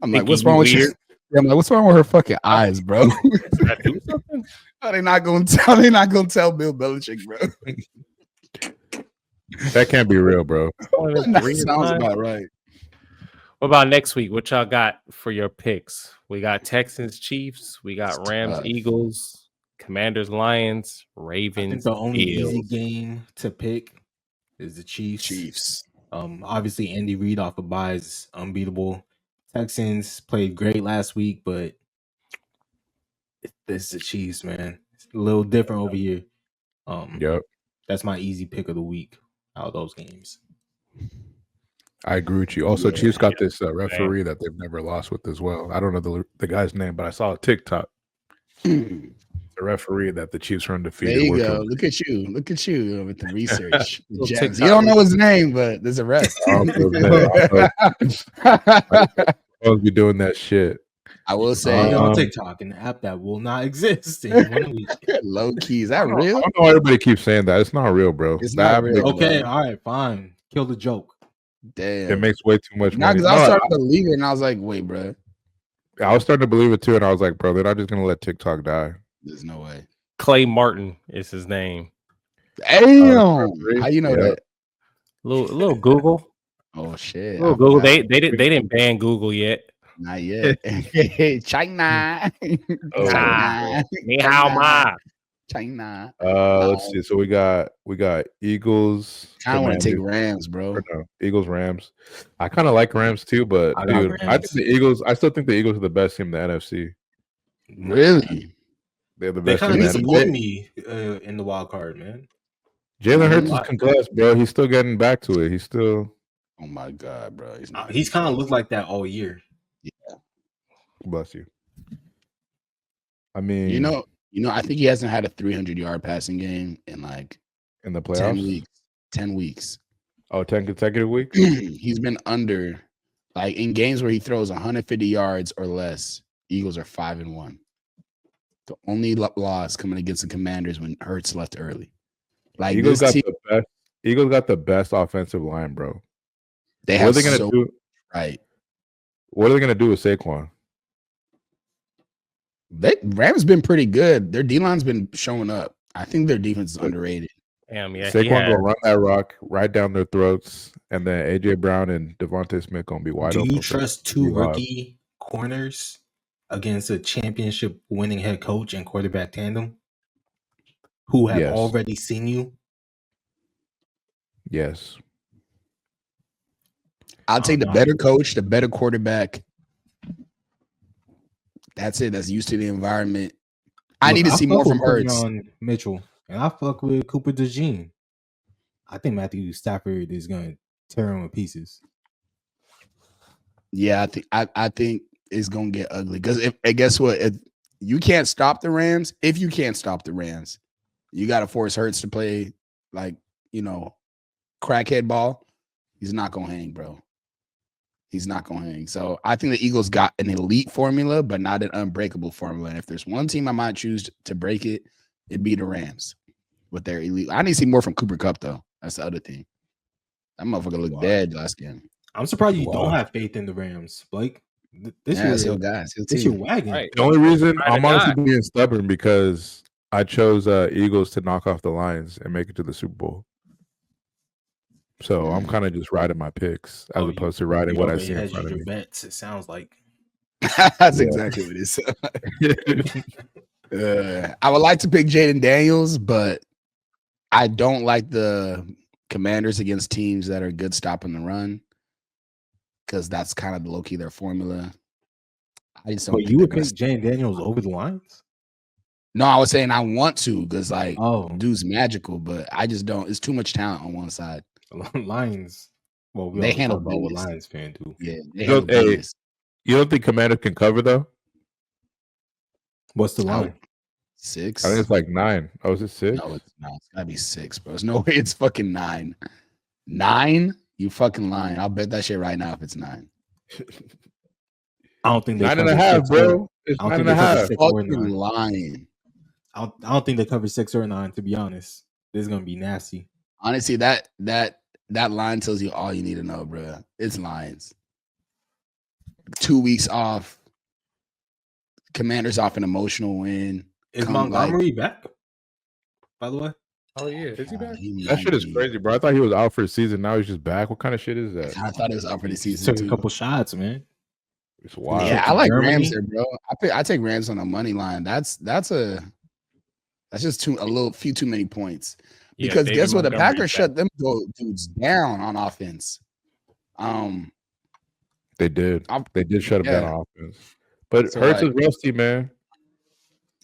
I'm like, think what's you wrong with weird? you? I'm like, what's wrong with her fucking eyes, bro? Did I do something? Are they not gonna tell? They not gonna tell Bill Belichick, bro. That can't be real, bro. That sounds about right. What about next week? What y'all got for your picks? We got Texans, Chiefs. We got Rams, Eagles, Commanders, Lions, I think Ravens, the only easy Bills. game to pick is the Chiefs. Chiefs. Obviously Andy Reid off of bye is unbeatable. Texans played great last week, but it's the Chiefs, man. It's a little different over here. Yep. That's my easy pick of the week out of those games. I agree with you. Also, Yeah. Chiefs got this referee that they've never lost with as well. I don't know the guy's name, but I saw a TikTok. The referee that the Chiefs are undefeated. There you worked go. with. Look at you with the research. The Little gems. TikTok You don't know his name, but there's a rest. I'll be doing that shit. I will Follow say me on TikTok, an app that will not exist in 1 week. low key. Is that I real? don't know why everybody keeps saying that. It's not real, bro. It's That not real. Okay, bro. all right, fine. Kill the joke. Damn. It makes way too much Nah, money. because I started to believe it, and I was like, wait, bro. I was starting to believe it too, and I was like, bro, they're not just gonna let TikTok die. There's no way. Clay Martin is his name. Damn. How you know that? Little Google. Oh shit. Little Google. They didn't ban Google yet. Not yet. China. China. Ni hao ma. China. Let's see. So we got Eagles. I don't want to take Commanders. Rams, bro. Or no, Eagles, Rams. I kind of like Rams too, but I got dude, I Rams. think the Eagles. I still think the Eagles are the best team in the NFC. Really? They're the They best kind team of in the NFC. disappointed me in the wild card, man. Jalen Hurts is Why? concussed, bro. He's still getting back to it. He's still. Oh my god, bro. He's kind of looked like that all year. Bless you. I mean, You know, I think he hasn't had a 300-yard passing game in like in the 10 playoffs. weeks. 10 weeks. Oh, 10 consecutive weeks. He's been under, like in games where he throws 150 yards or less. Eagles are 5-1. The only loss coming against the Commanders when Hurts left early. Like Eagles got team, the best. Eagles got the best offensive line, bro. they What are have they gonna do? right. What are they gonna do with Saquon? Rams been pretty good. Their D-line's been showing up. I think their defense is underrated. Damn, yeah. Saquon gonna run that rock right down their throats, and then AJ Brown and Devontae Smith gonna be wide Do open. you trust two rookie corners against a championship-winning head coach and quarterback tandem who have Yes. already seen you? Yes. I'll take the better coach, the better quarterback. That's it. That's used to the environment. I need to see more from Hurts. On Mitchell, and I fuck with Cooper DeJean. I think Matthew Stafford is going to tear him to pieces. Yeah, I think it's gonna get ugly because guess what? If you can't stop the Rams, you got to force Hurts to play like crackhead ball. He's not gonna hang, bro. He's not going to hang. So I think the Eagles got an elite formula, but not an unbreakable formula. And if there's one team I might choose to break it, it'd be the Rams with their elite. I need to see more from Cooper Kupp, though. That's the other thing. That motherfucker looked dead last game. I'm surprised you don't have faith in the Rams, Blake. This your wagon. Right. The only reason Ride or I'm honestly die. being stubborn because I chose Eagles to knock off the Lions and make it to the Super Bowl. So I'm kind of just riding my picks as opposed to riding what I see in front of me. Bets, it sounds like. That's exactly what it is. I would like to pick Jaden Daniels, but I don't like the Commanders against teams that are good stopping the run because that's kind of low-key their formula. I just don't. But you would pick Jaden Daniels over the Lions? No, I was saying I want to because dude's magical, but I just don't. It's too much talent on one side. Lions. Well, they handle about what business. Lions fan do. Yeah, you don't think Commanders can cover though? What's the line? 6. I think it's like 9. Oh, is it 6? No, it's not. It's gotta be 6, bro. There's no way it's fucking 9. 9? You fucking lying. I'll bet that shit right now if it's 9. I don't think they 9.5, bro. It's I don't nine think and they a cover half. 6 or Fucking 9. lying. I don't think they cover 6 or 9. To be honest, this is gonna be nasty. Honestly, that line tells you all you need to know, bro. It's Lions. 2 weeks off. Commanders off an emotional win. Is Come, Montgomery back? By the way, Oh yeah, is he back? he That might shit is be. crazy, bro. I thought he was out for the season. Now he's just back. What kind of shit is that? I thought it was out for the he season took a too. couple shots, man. It's wild. Yeah, I to like Germany. Rams there, bro. I take Rams on the money line. That's just a few too many points. Yeah, Because David guess what? The Montgomery's Packers back. shut them dudes down on offense. They did. I'm- They did shut him down yeah. on offense. But So, Hurts like- is rusty, man.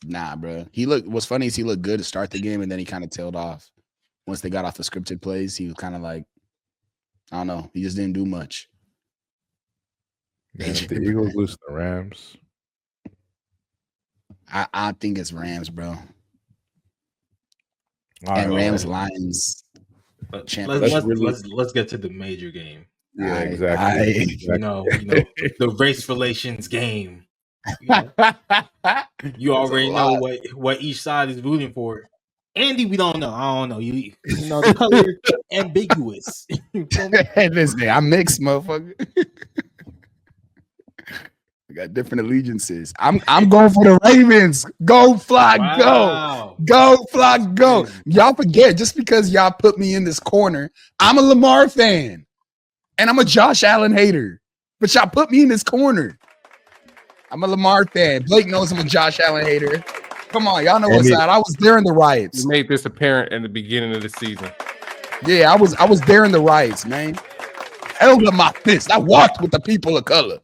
Nah, bro. What's funny is he looked good to start the game, and then he kind of tailed off. Once they got off the scripted plays, he was kind of like, I don't know. He just didn't do much. Man, if the Eagles lose to the Rams. I think it's Rams, bro. All And right, Rams all Lions. But Championship. let's get to the major game. right. Yeah, I- exactly. You know, the race relations game. You already know what each side is rooting for. Andy, we don't know. I don't know. You know the color ambiguous. You feel me? Listen, I'm mixed, motherfucker. We got different allegiances. I'm going for the Ravens. Go Flock, Wow. go Flock, go. Crazy. Y'all forget just because y'all put me in this corner, I'm a Lamar fan and I'm a Josh Allen hater. But y'all put me in this corner. I'm a Lamar fan. Blake knows I'm a Josh Allen hater. Come on, y'all know what's Andy- out. I was there in the riots. You made this apparent in the beginning of the season. Yeah, I was there in the riots, man. Held up my fist. I walked with the people of color.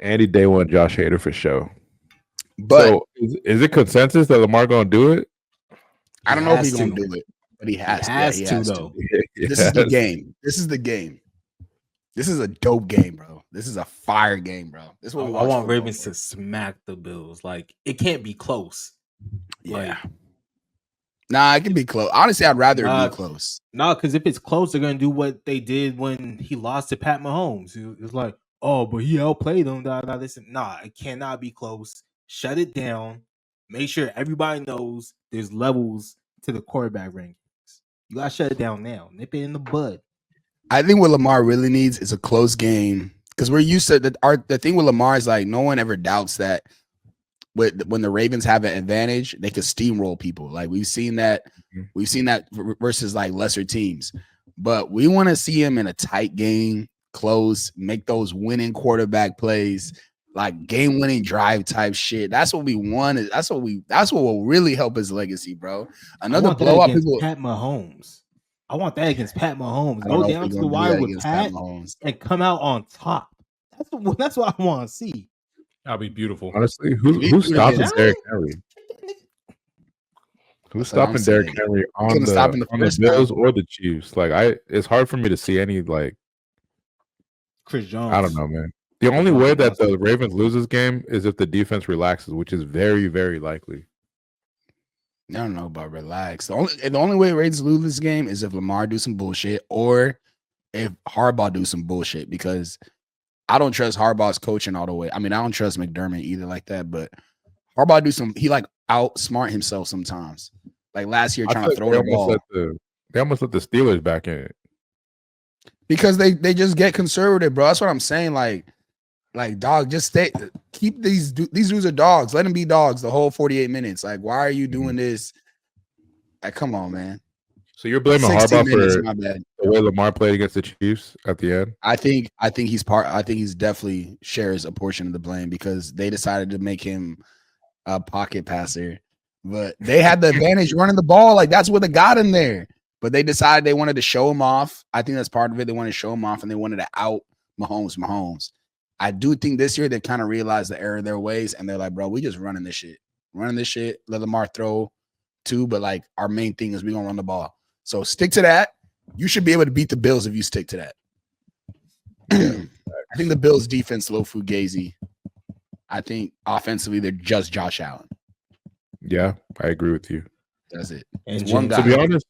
Andy Day one Josh Hader for sure. But So is it consensus that Lamar gonna do it? I don't He know if has he's gonna to. do it, but he has, He has to. to, though. This is the game. This is the game. This is a dope game, bro. This is a fire game, bro. This is what we I watch want football Ravens for. to smack the Bills. Like, it can't be close. Yeah. Nah, it can be close. Honestly, I'd rather it be close. No, because if it's close, they're gonna do what they did when he lost to Pat Mahomes. It's like, oh, but he outplayed them. Nah, it cannot be close. Shut it down. Make sure everybody knows there's levels to the quarterback rankings. You gotta shut it down now. Nip it in the bud. I think what Lamar really needs is a close game because we're used to the thing with Lamar is like no one ever doubts that when the Ravens have an advantage, they could steamroll people. Like we've seen that versus like lesser teams. But we want to see him in a tight game, close, make those winning quarterback plays, like game-winning drive type shit. That's what we want. That's what will really help his legacy, bro. Another blowout. Pat Mahomes. I want that against Pat Mahomes. I don't Go know if down we're to the gonna do wire that with against Pat Mahomes. and come out on top. That's what I want to see. That'll be beautiful. Honestly, We do who's it stopping against- Derrick Henry? Who's That's what I'm stopping Derrick saying. Henry on couldn't stop in the the first Bills round. or the Chiefs? Like it's hard for me to see any like Chris Jones. I don't know, man. The only way that the Ravens lose this game is if the defense relaxes, which is very, very likely. I don't know about relax. The only way Ravens lose this game is if Lamar do some bullshit or if Harbaugh do some bullshit because I don't trust Harbaugh's coaching all the way. I mean, I don't trust McDermott either like that, but Harbaugh he like outsmart himself sometimes. Like last year trying to throw the ball. They almost let the Steelers back in it. Because they just get conservative, bro. That's what I'm saying. Like dog, just keep these dudes are dogs. Let them be dogs the whole 48 minutes. Like, why are you doing this? Like, come on, man. So you're blaming 60 Harbaugh minutes, for my bad. the way Lamar played against the Chiefs at the end? I think he's definitely shares a portion of the blame because they decided to make him a pocket passer. But they had the advantage running the ball. Like, that's what they got in there. But they decided they wanted to show him off. I think that's part of it. They wanted to show him off and they wanted to out Mahomes. I do think this year they kind of realized the error of their ways and they're like, bro, we just running this shit. Let Lamar throw too, but like our main thing is we're gonna run the ball. So stick to that. You should be able to beat the Bills if you stick to that. I think the Bills defense low fugazi. I think offensively they're just Josh Allen. Yeah, I agree with you. That's it. And It's one James, To guy. be honest,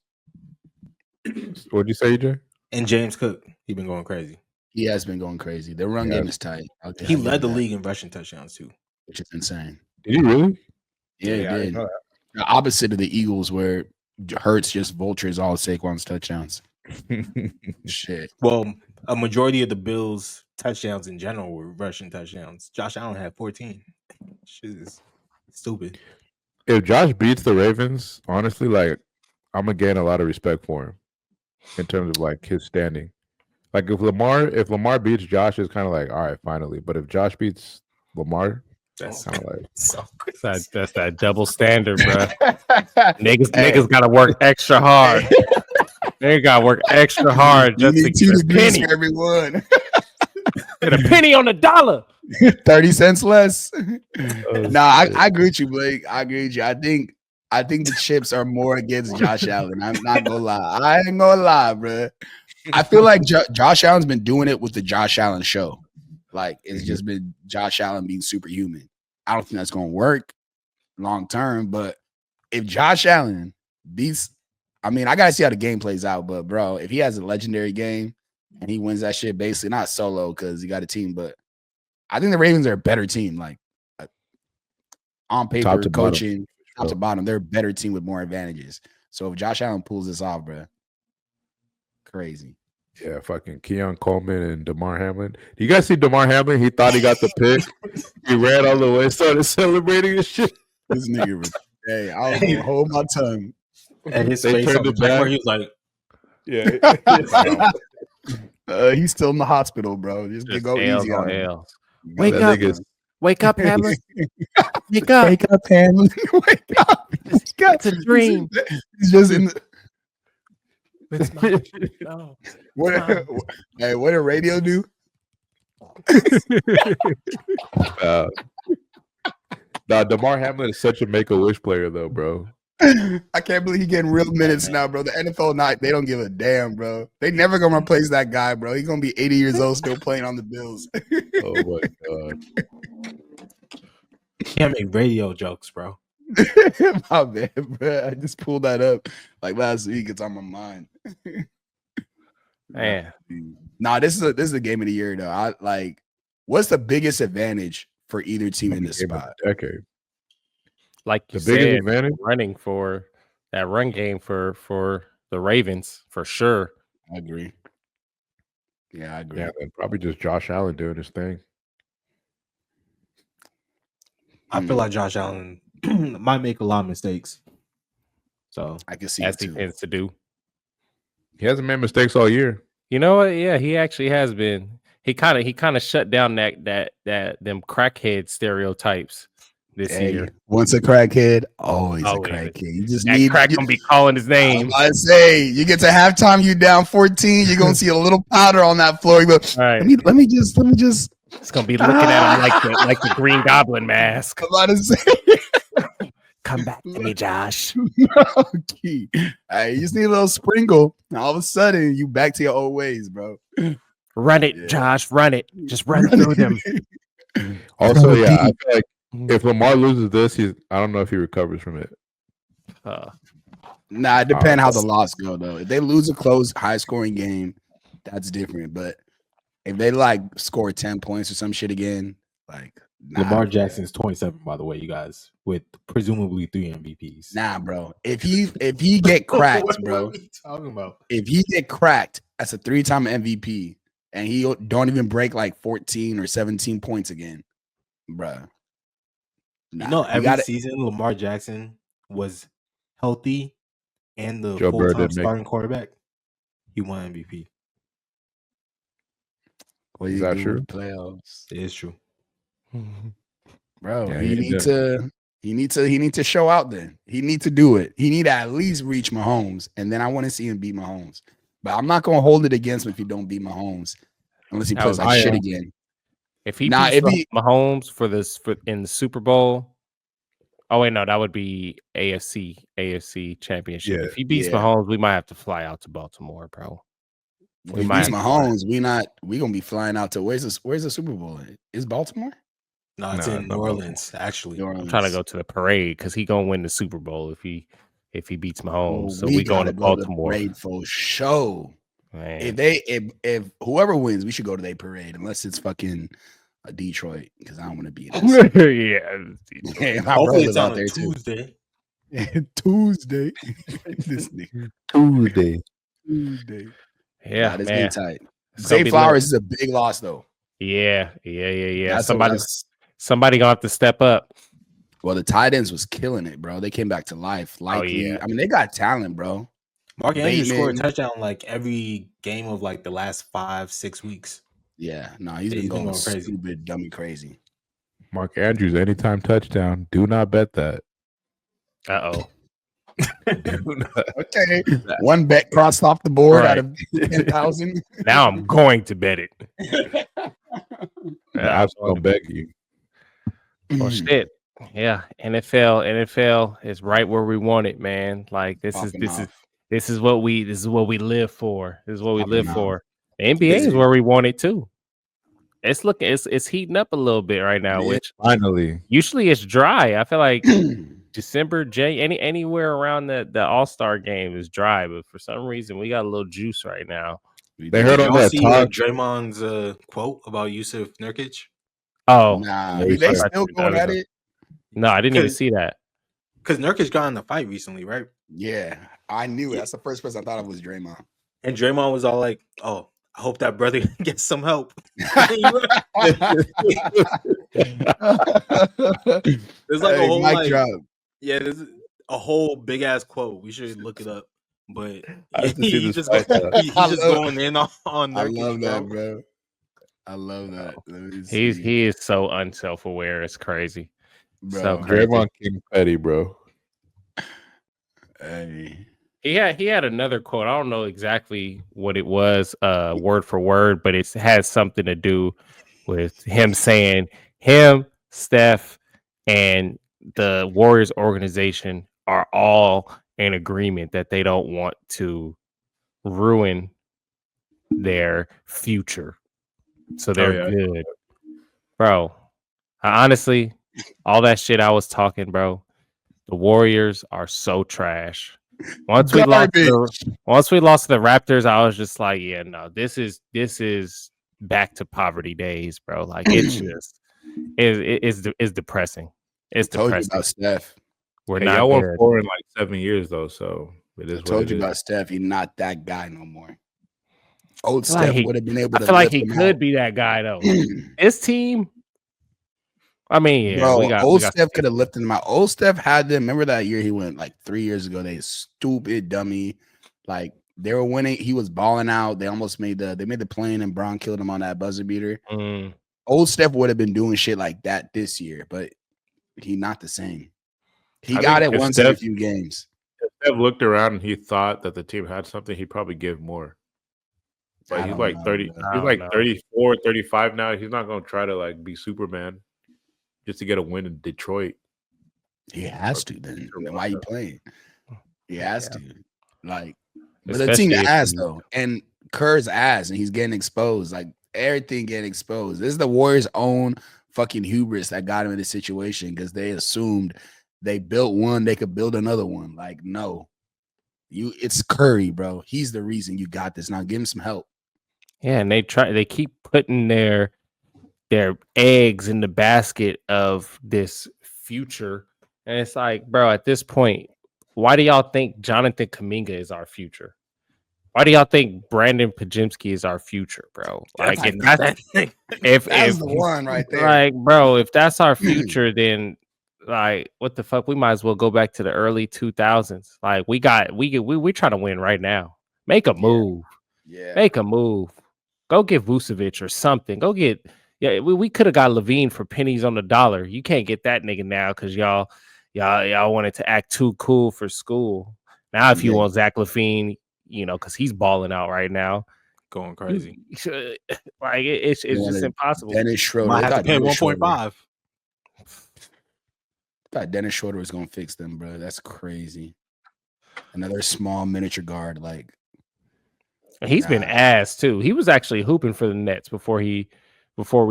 what'd you say, EJ? and James Cook, he been going crazy. He has been going crazy. Their run game is tight. He led the league in rushing touchdowns too. which is insane. Did he really? Yeah, he I didn't did. know The opposite of the Eagles, where Hurts just vultures all Saquon's touchdowns. Shit. Well, a majority of the Bills' touchdowns in general were rushing touchdowns. Josh Allen had 14. Shit is stupid. If Josh beats the Ravens, honestly, like I'm gonna gain a lot of respect for him in terms of like his standing. Like if Lamar beats Josh, it's kind of like all right, finally. But if Josh beats Lamar, That's kind of like so That's that double standard, bro. Niggas Hey. got to work extra hard. They got to work extra hard You just to need get 2 a degrees penny. for everyone. Get a penny on the dollar. 30 cents less. oh, Nah, shit. I agree with you, Blake. I agree with you. I think the chips are more against Josh Allen. I'm not gonna lie. I ain't gonna lie, bro. I feel like Josh Allen's been doing it with the Josh Allen show. Like it's just been Josh Allen being superhuman. I don't think that's gonna work long term, but if Josh Allen beats, I mean, I gotta see how the game plays out. But bro, if he has a legendary game and he wins that shit, basically not solo because he got a team, but I think the Ravens are a better team. Like on paper, Top to bottom. coaching, top to bottom, they're a better team with more advantages. So if Josh Allen pulls this off, bro, crazy. Yeah, fucking Keon Coleman and DeMar Hamlin. Do you guys see DeMar Hamlin? He thought he got the pick. He ran all the way, started celebrating and shit. This nigga was, hey, I was gonna hold my tongue. and his They face turned on the it back. camera, he was like, Yeah. He's still in the hospital, bro. Just Just go L's easy on on him. L's. Wake That up. nigga's- Wake up, Hamlin. Wake up. Wake up, Hamlin. Wake up. It's a dream. He's just in the It's not. No. what, hey, what did radio do? Nah, DeMar Hamlin is such a make-a-wish player, though, bro. I can't believe he getting real minutes now, bro. The NFL not they don't give a damn, bro. They never gonna replace that guy, bro. He's gonna be 80 years old still playing on the Bills. Oh my god. can't make radio jokes, bro. My bad, bro. I just pulled that up like last week. It's on my mind. Man. Nah, this is a game of the year though. I like what's the biggest advantage for either team in this Game of spot? the decade. Like you The biggest said, advantage? running for that run game for the Ravens for sure. I agree. Yeah, I agree. Yeah, then probably just Josh Allen doing his thing. I feel like Josh Allen might make a lot of mistakes. So I can see As it he too. tends to do. He hasn't made mistakes all year. You know what? Yeah, he actually has been. He kind of shut down that them crackhead stereotypes this Hey, year. once a crackhead, always a Always. crackhead. You just That need crack you, gonna be calling his I'm name. about to say you get to halftime, you down 14, you're gonna see a little powder on that floor. You go, All right, let me just it's gonna be looking at him like the Green Goblin mask. I'm about to say Come back to me, Josh. okay. Hey, you just need a little sprinkle. And all of a sudden, you back to your old ways, bro. Run it, Yeah. Josh. Run it. Just run through them. Also, Go yeah, I deep. feel like if Lamar loses this, I don't know if he recovers from it. Nah, it depends how the loss go though. If they lose a close, high scoring game, that's different. But if they like score 10 points or some shit again, like Lamar Jackson's 27, by the way, you guys, with presumably 3 MVPs. Nah, bro. If he get cracked, bro. What are you talking about? If he get cracked as a 3-time MVP and he don't even break like 14 or 17 points again, bro. You know, every season Lamar Jackson was healthy and the Joe Burrow full-time didn't make starting quarterback, he won MVP. What Is you that do true? with playoffs, It is true. bro? Yeah, he he need to show out. Then he need to do it. He need to at least reach Mahomes, and then I want to see him beat Mahomes. But I'm not gonna hold it against him if he don't beat Mahomes, unless he plays like shit again. If he Nah, beats Mahomes for in the Super Bowl, oh wait, no, that would be AFC championship. Yeah, If he beats yeah. Mahomes, we might have to fly out to Baltimore, bro. If he beats Mahomes, we gonna be flying out to where's the Super Bowl at? Is Baltimore? No, it's Nah, in it's New not Orleans, actually. New I'm Orleans. trying to go to the parade because he gonna win the Super Bowl if he beats Mahomes. Well, So we going to gotta go Baltimore. the parade for show. Man. If whoever wins, we should go to their parade, unless it's fucking Detroit because I don't want to be in that. Yeah. My Hopefully bro it's live on out a there too. Tuesday. Tuesday. This nigga. Tuesday. Tuesday. Yeah, Nah, this man. game tight. It's gonna Zay be Flowers lit. is a big loss though. Yeah. That's Somebody gonna have to step up. well, the tight ends was killing it, bro. They came back to life. Likely, yeah. I mean, they got talent, bro. Mark Andrews scored a Bateman. touchdown like every game of like the last 5-6 weeks. Yeah, no, he's Yeah, been going crazy. stupid, dummy crazy. Mark Andrews, anytime touchdown. Do not bet that. Uh-oh. Okay, one bet crossed off the board Right. out of 10,000. Now I'm going to bet it. The app's gonna beg you. Well, shit. Yeah, NFL is right where we want it, man. Like this is what we live for. This is what we live for. The NBA is where we want it too. It's heating up a little bit right now, which finally usually it's dry. I feel like December, anywhere around the All-Star game is dry, but for some reason we got a little juice right now. They heard on that talk. Draymond's quote about Yusuf Nurkic. Oh, nah, they still going at it. No, I didn't even see that. Because Nurkic got in the fight recently, right? Yeah, I knew it. That's the first person I thought of was Draymond. And Draymond was all like, "Oh, I hope that brother gets some help." There's like a whole there's a whole big ass quote. We should look it up. But he's just going in on Nurkic. I love that, bro. I love that. He is so unself-aware. It's crazy. Bro, so crazy. Draymond King Petty, bro. Hey. He had another quote. I don't know exactly what it was, word for word, but it has something to do with him saying him, Steph, and the Warriors organization are all in agreement that they don't want to ruin their future. So they're good. Bro, honestly, all that shit I was talking, bro, the Warriors are so trash. Once we lost to the Raptors, I was just like, yeah, no, this is back to poverty days, bro. Like it's just it's depressing. It's depressing. Told you about Steph. Y'all won 4 in like 7 years though, so it is. I told you about Steph. He's not that guy no more. Old Steph would have been able to. I feel like he could be that guy though. His team. I mean, yeah, old Steph could have lifted him out. Old Steph had them. Remember that year he went like 3 years ago? They stupid dummy. Like they were winning. He was balling out. They almost made the play-in and Braun killed him on that buzzer beater. Old Steph would have been doing shit like that this year, but he not the same. He got it once in a few games. If Steph looked around and he thought that the team had something, he'd probably give more. But he's like 30. He's like 34, 35 now. He's not gonna try to like be Superman just to get a win in Detroit. He has to. Then why are you playing? He has to. Like, but the team ass though, and Kerr's ass, and he's getting exposed. Like everything getting exposed. This is the Warriors' own fucking hubris that got him in this situation because they assumed they built one, they could build another one. Like, no, it's Curry, bro. He's the reason you got this. Now give him some help. Yeah, and they keep putting their eggs in the basket of this future. And it's like, bro, at this point, why do y'all think Jonathan Kuminga is our future? Why do y'all think Brandon Pajimski is our future, bro? Like, if that's the one right there. Like, bro, if that's our future, then like, what the fuck? We might as well go back to the early 2000s. Like, we trying to win right now. Make a move. Yeah. Make a move. Go get Vucevic or something. Go get. Yeah, we could have got Levine for pennies on the dollar. You can't get that nigga now because y'all wanted to act too cool for school. Now, if you want Zach LaVine, because he's balling out right now, going crazy. Like it's just impossible. Dennis Schroeder might have to pay 1.5. Thought Dennis Schroeder was gonna fix them, bro. That's crazy. Another small miniature guard, like. He's been ass too. He was actually hooping for the Nets before we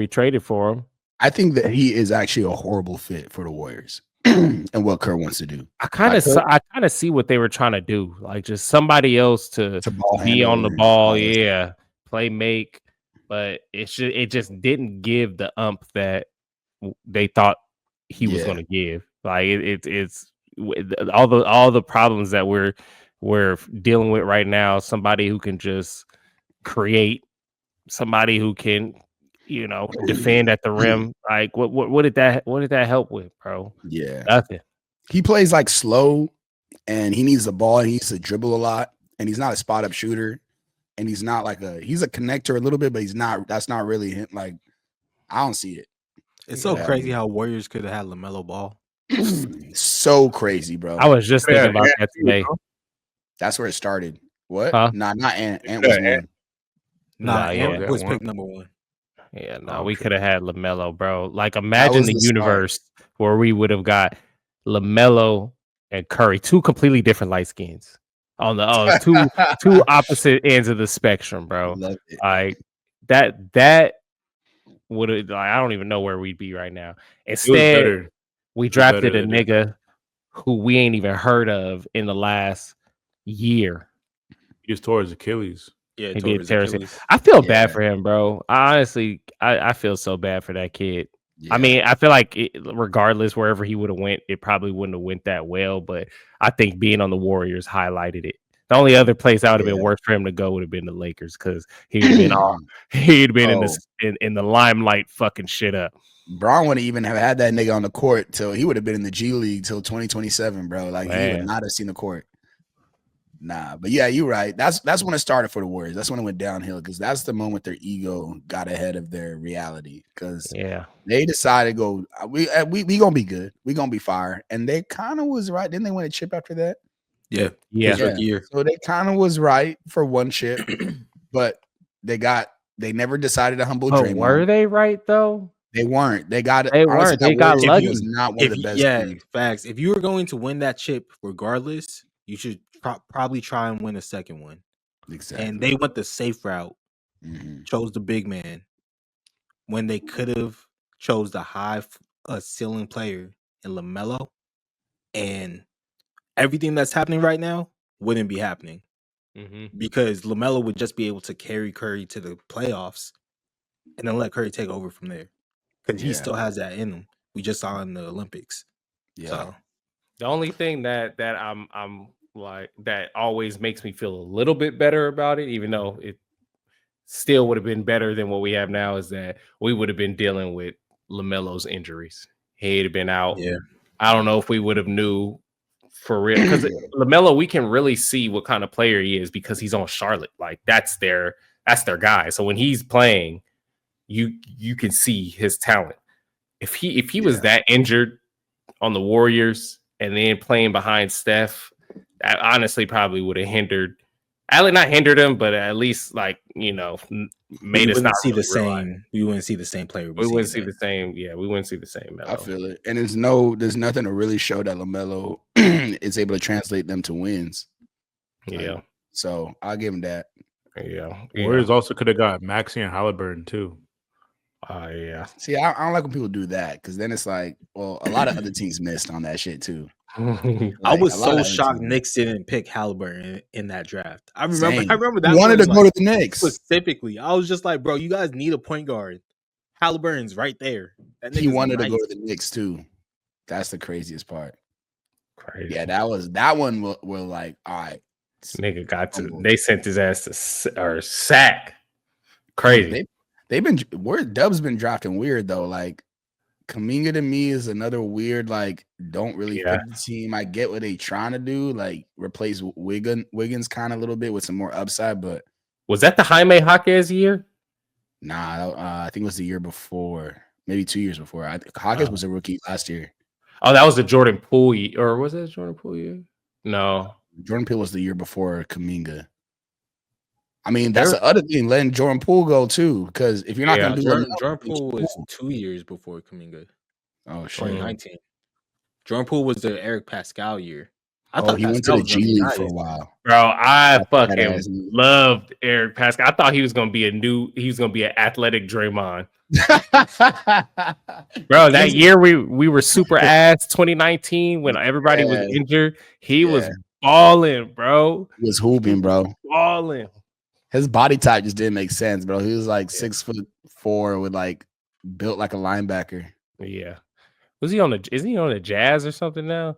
traded for him. I think that he is actually a horrible fit for the Warriors and what Kerr wants to do. I kind of see what they were trying to do, like just somebody else to be on the ball, play make. but it just didn't give the that they thought he was going to give. Like it's all the problems that we're dealing with right now. Somebody who can just create, somebody who can, defend at the rim. Like what did that help with, bro? Yeah, nothing. He plays like slow, and he needs the ball. He needs to dribble a lot, and he's not a spot up shooter, and he's not like he's a connector a little bit, but he's not. That's not really him. Like I don't see it. It's so crazy how Warriors could have had LaMelo Ball. So crazy, bro. I was just thinking about that today. That's where it started. What? Huh? Nah, not Ant. Ant was one. Ant was pick number one. Yeah, no, we could have had LaMelo, bro. Like, imagine the universe where we would have got LaMelo and Curry, two completely different light skins on the two opposite ends of the spectrum, bro. Like that would have. Like, I don't even know where we'd be right now. Instead, we drafted a nigga who we ain't even heard of in the last year. He just tore his Achilles. Yeah, he did tear his Achilles. I feel bad for him, bro. Honestly, I feel so bad for that kid. Yeah. I mean, I feel like regardless, wherever he would have went, it probably wouldn't have went that well. But I think being on the Warriors highlighted it. The only other place I would have been worse for him to go would have been the Lakers, because he'd been in the limelight, fucking shit up. Braun wouldn't even have had that nigga on the court till he would have been in the G League till 2027, bro. Like he would not have seen the court. Nah, but yeah, you're right. That's when it started for the Warriors. That's when it went downhill, because that's the moment their ego got ahead of their reality. Because they decided to go, we gonna be good, we gonna be fire, and they kind of was right. Didn't they win a chip after that? Yeah. So they kind of was right for one chip, but they never decided to humble Draymond. Were they right though? They weren't. They got lucky. Was not one of the best. Facts. If you were going to win that chip, regardless, you should probably try and win a second one. Exactly. And they went the safe route. Chose the big man when they could have chose the high ceiling player in LaMelo, and everything that's happening right now wouldn't be happening because LaMelo would just be able to carry Curry to the playoffs and then let Curry take over from there, because he still has that in him. We just saw in the Olympics. Yeah. So the only thing that I'm like that always makes me feel a little bit better about it, even though it still would have been better than what we have now, is that we would have been dealing with LaMelo's injuries. He'd have been out. Yeah. I don't know if we would have knew for real, because LaMelo, we can really see what kind of player he is because he's on Charlotte. Like that's their guy. So when he's playing, you can see his talent. If he was that injured on the Warriors and then playing behind Steph, that honestly probably would have not hindered him, but at least made us not see the same. We wouldn't see the same player. We wouldn't see the same. Yeah, we wouldn't see the same. Melo. I feel it, and there's nothing to really show that LaMelo is able to translate them to wins. Yeah, so I'll give him that. Yeah, Warriors also could have got Maxey and Halliburton too. Yeah. See, I don't like when people do that, because then it's like, well, a lot of other teams missed on that shit too. I was so shocked Knicks didn't pick Halliburton in that draft. I remember that. He wanted to go to the Knicks specifically. I was just like, bro, you guys need a point guard. Halliburton's right there. He wanted to go to the Knicks too. That's the craziest part. Crazy. Yeah, that one will like, all right. Nigga got to. They sent his ass to sack. Crazy. Dub's been drafting weird though. Like Kuminga to me is another weird, like, don't really fit the team. I get what they trying to do, like replace Wiggins kind of a little bit with some more upside. But was that the Jaime Jaquez year? Nah, I think it was the year before, maybe 2 years before. Jaquez was a rookie last year. Oh, that was the Jordan Poole year, or was it Jordan Poole year? No, Jordan Poole was the year before Kuminga. I mean, that's the other thing, letting Jordan Poole go too, because if you're not going to do Jordan Poole was 2 years before Kuminga. Oh, shit. 2019. Jordan Poole was the Eric Pascal year. I thought he went to the G League for a while. Bro, I fucking loved Eric Pascal. I thought he was going to be an athletic Draymond. Bro, that year we were super ass 2019 when everybody was injured. He was balling, bro. He was hooping, bro. Balling. His body type just didn't make sense, bro. He was like 6'4" with like built like a linebacker. Yeah. Was he on the? Is he on the Jazz or something now?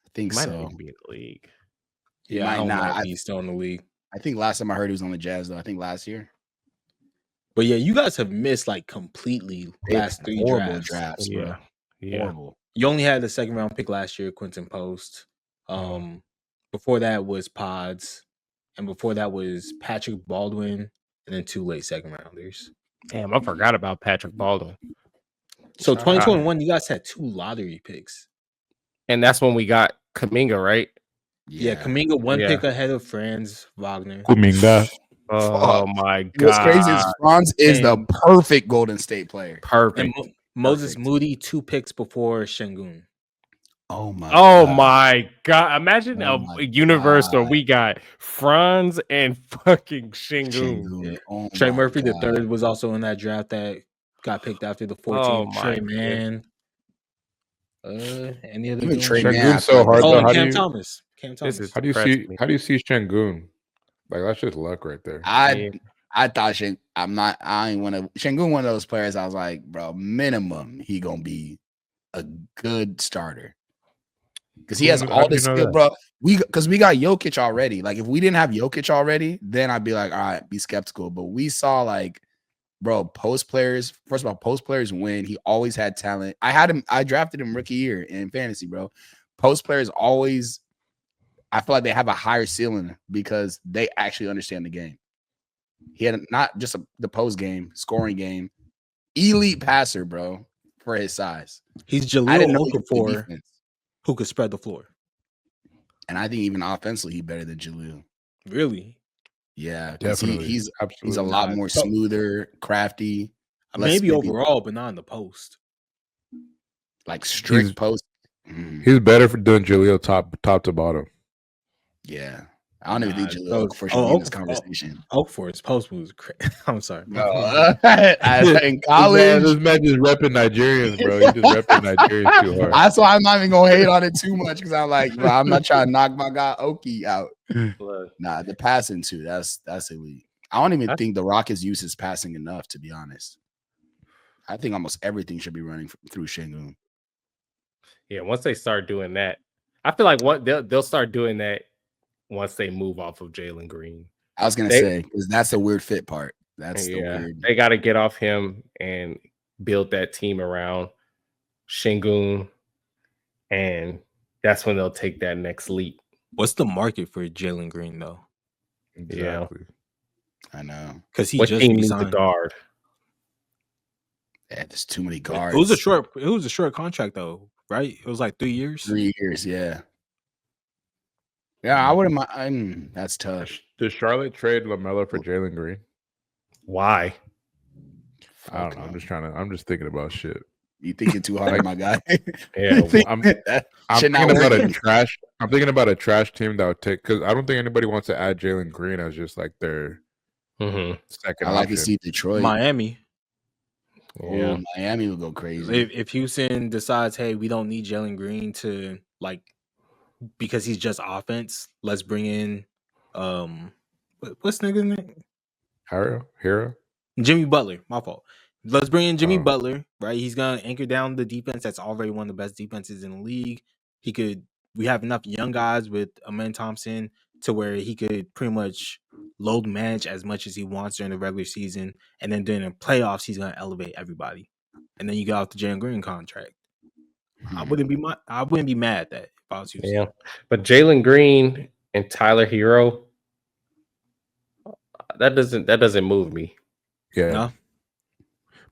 I think He might so. not even be in the league. He Yeah, I might don't not. know if he's still in the league. I think last time I heard he was on the Jazz, though. I think last year. But yeah, you guys have missed like completely last 3 Horrible drafts. bro. Yeah. Horrible. You only had the second round pick last year, Quentin Post. Before that was Pods, and before that was Patrick Baldwin, and then 2 late second rounders. Damn, I forgot about Patrick Baldwin. So 2021, you guys had 2 lottery picks. And that's when we got Kuminga, right? Yeah, Kuminga 1 pick ahead of Franz Wagner. Kuminga. Oh my god! What's crazy is Franz is the perfect Golden State player. Perfect. And Moses Moody 2 picks before Şengün. Oh my! Oh god. my god! Imagine a universe where we got Franz and fucking Şengün. Oh Trey Murphy the third was also in that draft that got picked after the 14th. Oh Trey Man. Any other? Trey Şengün's so hard. Oh, Though. and Cam Thomas. Cam Thomas. How do you see Şengün? Like that's just luck right there. I thought Şengün one of those players. I was like, bro, minimum he gonna be a good starter because he has all this skill, bro. We got Jokic already. Like if we didn't have Jokic already, then I'd be like, all right, be skeptical. But we saw like, bro, post players. First of all, post players win. He always had talent. I drafted him rookie year in fantasy, bro. Post players always. I feel like they have a higher ceiling because they actually understand the game. He had not just the post game, scoring game, elite passer, bro, for his size. He's Jahlil Okafor, who could spread the floor. And I think even offensively, he's better than Jahlil. Really? Yeah, because he's a lot more smoother, crafty. Maybe overall, but not in the post. Like strict post. He's better for doing Jahlil top to bottom. Yeah. I don't even think Jahlil Okafor should be in this conversation. Okafor's post was crazy. I'm sorry. In college, this man just repping Nigerians, bro. He just repping Nigerians too hard. That's why I'm not even gonna hate on it too much because I'm like, bro, I'm not trying to knock my guy Oki out. Nah, the passing too. That's elite. I don't even think the Rockets use his passing enough, to be honest. I think almost everything should be running through Şengün. Yeah, once they start doing that, I feel like they'll start doing that once they move off of Jalen Green. I was gonna say because that's a weird fit part. That's the weird. They got to get off him and build that team around Şengün, and that's when they'll take that next leap. What's the market for Jalen Green though? Exactly. Yeah. I know because he what just team needs a guard. Yeah, there's too many guards. It was a short contract though, right? It was like 3 years. 3 years, yeah. Yeah, I wouldn't mind. That's tough. Does Charlotte trade LaMelo for Jalen Green? Why? I don't know. I'm just thinking about shit. You thinking too hard, my guy? Yeah, I'm thinking about a trash team that would take because I don't think anybody wants to add Jalen Green as just like their second. I like to see Detroit, Miami. Yeah, Miami would go crazy if Houston decides, hey, we don't need Jalen Green to like. Because he's just offense. Let's bring in what's nigga's name? Hero? Jimmy Butler. My fault. Let's bring in Jimmy Butler, right? He's gonna anchor down the defense. That's already one of the best defenses in the league. We have enough young guys with Amen Thompson to where he could pretty much load manage as much as he wants during the regular season. And then during the playoffs, he's gonna elevate everybody. And then you got off the Jalen Green contract. I wouldn't be mad at that. Yeah, but Jalen Green and Tyler Hero, that doesn't move me. Yeah,